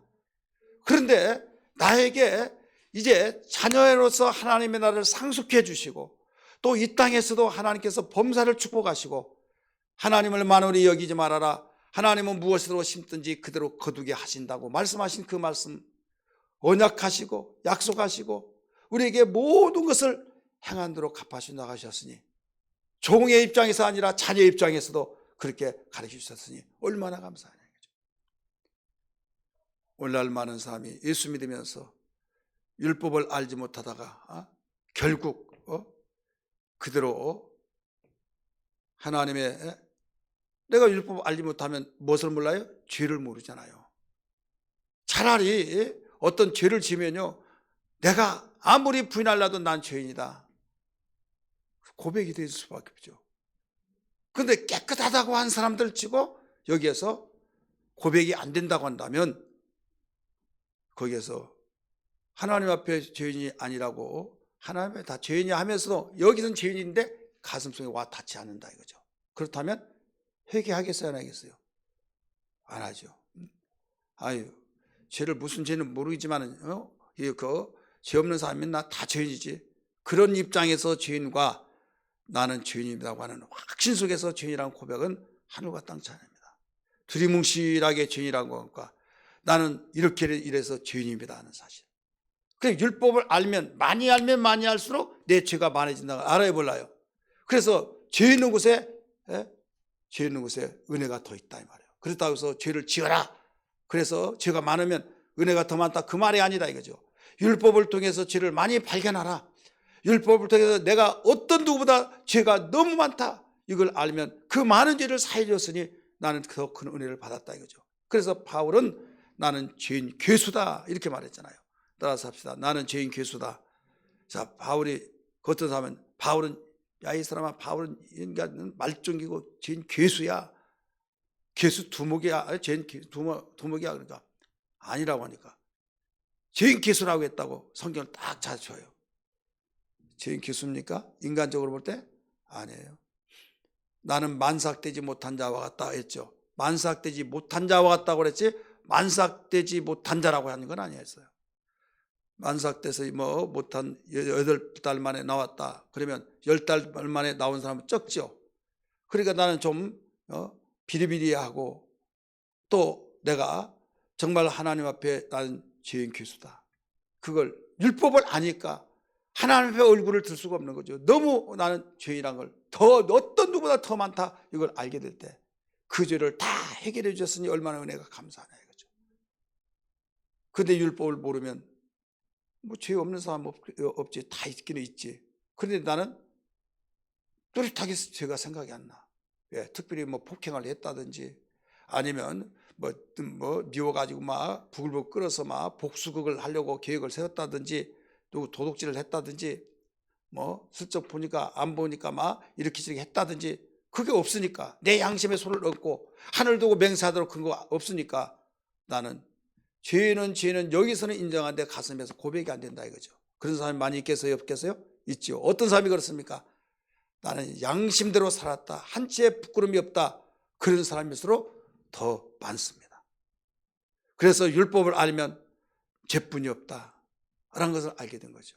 그런데 나에게 이제 자녀로서 하나님의 나라를 상속해 주시고 또 이 땅에서도 하나님께서 범사를 축복하시고, 하나님을 만원히 여기지 말아라, 하나님은 무엇으로 심든지 그대로 거두게 하신다고 말씀하신 그 말씀 언약하시고 약속하시고 우리에게 모든 것을 행한 대로 갚아준다고 하셨으니 종의 입장에서 아니라 자녀의 입장에서도 그렇게 가르쳐 주셨으니 얼마나 감사하냐. 오늘날 많은 사람이 예수 믿으면서 율법을 알지 못하다가 결국 그대로 하나님의, 내가 율법 알지 못하면 무엇을 몰라요? 죄를 모르잖아요. 차라리 어떤 죄를 지면요, 내가 아무리 부인하려도 난 죄인이다, 고백이 될 수밖에 없죠. 그런데 깨끗하다고 한 사람들 치고 여기에서 고백이 안 된다고 한다면 거기에서 하나님 앞에 죄인이 아니라고, 하나님 앞에 다 죄인이 하면서도 여기서는 죄인인데 가슴속에 와 닿지 않는다 이거죠. 그렇다면 회개하겠어요, 안 하겠어요? 안 하죠. 아유, 죄를 무슨 죄는 모르겠지만 죄 없는 사람이 나 다 죄인이지, 그런 입장에서 죄인과 나는 죄인이라고 하는 확신 속에서 죄인이라는 고백은 하늘과 땅 차이입니다. 두리뭉실하게 죄인이라고 하니까 나는 이렇게 이래서 죄인입니다 하는 사실. 그래서 율법을 알면 많이 할수록 내 죄가 많아진다고 알아야 몰라요. 그래서 죄 있는 곳에 은혜가 더 있다 이 말이에요. 그렇다고 해서 죄를 지어라, 그래서 죄가 많으면 은혜가 더 많다, 그 말이 아니다 이거죠. 율법을 통해서 죄를 많이 발견하라. 율법을 통해서 내가 어떤 누구보다 죄가 너무 많다, 이걸 알면 그 많은 죄를 사해 줬으니 나는 더 큰 은혜를 받았다 이거죠. 그래서 바울은 나는 죄인 괴수다 이렇게 말했잖아요. 따라서 합시다. 나는 죄인 괴수다. 자, 바울이 겉으로 하면 바울은, 야 이 사람아, 바울은 인간은 말종이고 죄인 괴수야, 괴수 두목이야, 죄인 두목이야. 그러니까 아니라고 하니까 죄인 괴수라고 했다고 성경을 딱 찾아줘요. 죄인 괴수입니까? 인간적으로 볼 때 아니에요. 나는 만삭되지 못한 자와 같다 했죠. 만삭되지 못한 자와 같다고 그랬지 만삭되지 못한 자라고 하는 건 아니었어요. 만삭돼서 못한 8달 만에 나왔다 그러면 10달 만에 나온 사람은 적죠. 그러니까 나는 좀 비리비리하고, 또 내가 정말 하나님 앞에 나는 죄인 괴수다, 그걸 율법을 아니까 하나님 앞에 얼굴을 들 수가 없는 거죠. 너무 나는 죄인이란 걸 더 어떤 누구보다 더 많다 이걸 알게 될 때 그 죄를 다 해결해 주셨으니 얼마나 은혜가 감사하냐 이거죠. 근데 율법을 모르면 죄 없는 사람 없지, 다 있기는 있지. 그런데 나는 뚜렷하게 죄가 생각이 안 나. 왜? 특별히 폭행을 했다든지 아니면 미워가지고 막 부글부글 끓어서 막 복수극을 하려고 계획을 세웠다든지, 또 도둑질을 했다든지, 슬쩍 보니까 안 보니까 막 이렇게 저렇게 했다든지, 그게 없으니까, 내 양심에 손을 얹고 하늘 두고 맹세하도록 근거 없으니까 나는 죄는 여기서는 인정하는데 가슴에서 고백이 안 된다 이거죠. 그런 사람이 많이 있겠어요, 없겠어요? 있죠. 어떤 사람이 그렇습니까? 나는 양심대로 살았다, 한치의 부끄러움이 없다, 그런 사람일수록 더 많습니다. 그래서 율법을 알면 죄뿐이 없다 라는 것을 알게 된 거죠.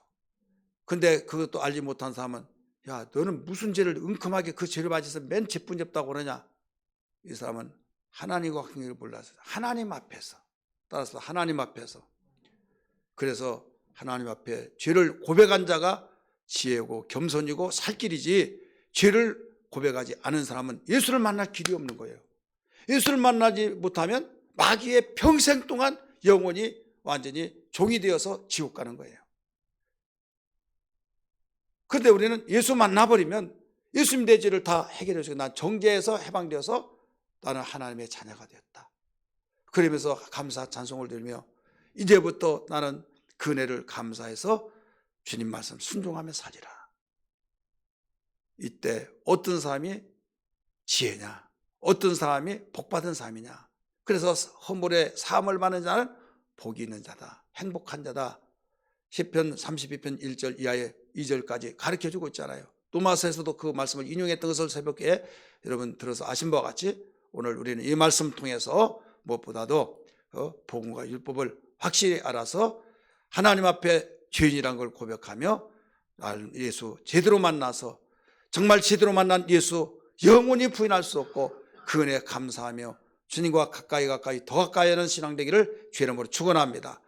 근데 그것도 알지 못한 사람은, 야 너는 무슨 죄를 은큼하게 그 죄를 맞아서 맨 죄뿐이 없다고 그러냐. 이 사람은 하나님과 관계를 몰라서, 하나님 앞에서, 따라서 하나님 앞에서, 그래서 하나님 앞에 죄를 고백한 자가 지혜고 겸손이고 살 길이지, 죄를 고백하지 않은 사람은 예수를 만날 길이 없는 거예요. 예수를 만나지 못하면 마귀의 평생 동안 영원히 완전히 종이 되어서 지옥 가는 거예요. 그런데 우리는 예수 만나버리면 예수님 내 죄를 다 해결해 주고 난 정죄에서 해방되어서 나는 하나님의 자녀가 되었다, 그러면서 감사 찬송을 들으며 이제부터 나는 그 은혜를 감사해서 주님 말씀 순종하며 살리라. 이때 어떤 사람이 지혜냐, 어떤 사람이 복받은 사람이냐. 그래서 허물의 사함을 받는 자는 복이 있는 자다, 행복한 자다. 시편 32편 1절 이하의 2절까지 가르쳐주고 있잖아요. 또마스에서도 그 말씀을 인용했던 것을 새벽에 여러분 들어서 아신 바와 같이 오늘 우리는 이 말씀 통해서 무엇보다도 복음과 율법을 확실히 알아서 하나님 앞에 죄인이란 걸 고백하며 예수 제대로 만나서, 정말 제대로 만난 예수 영원히 부인할 수 없고 그 은혜에 감사하며 주님과 가까이 더 가까이 하는 신앙 되기를 주의 이름으로 축원합니다.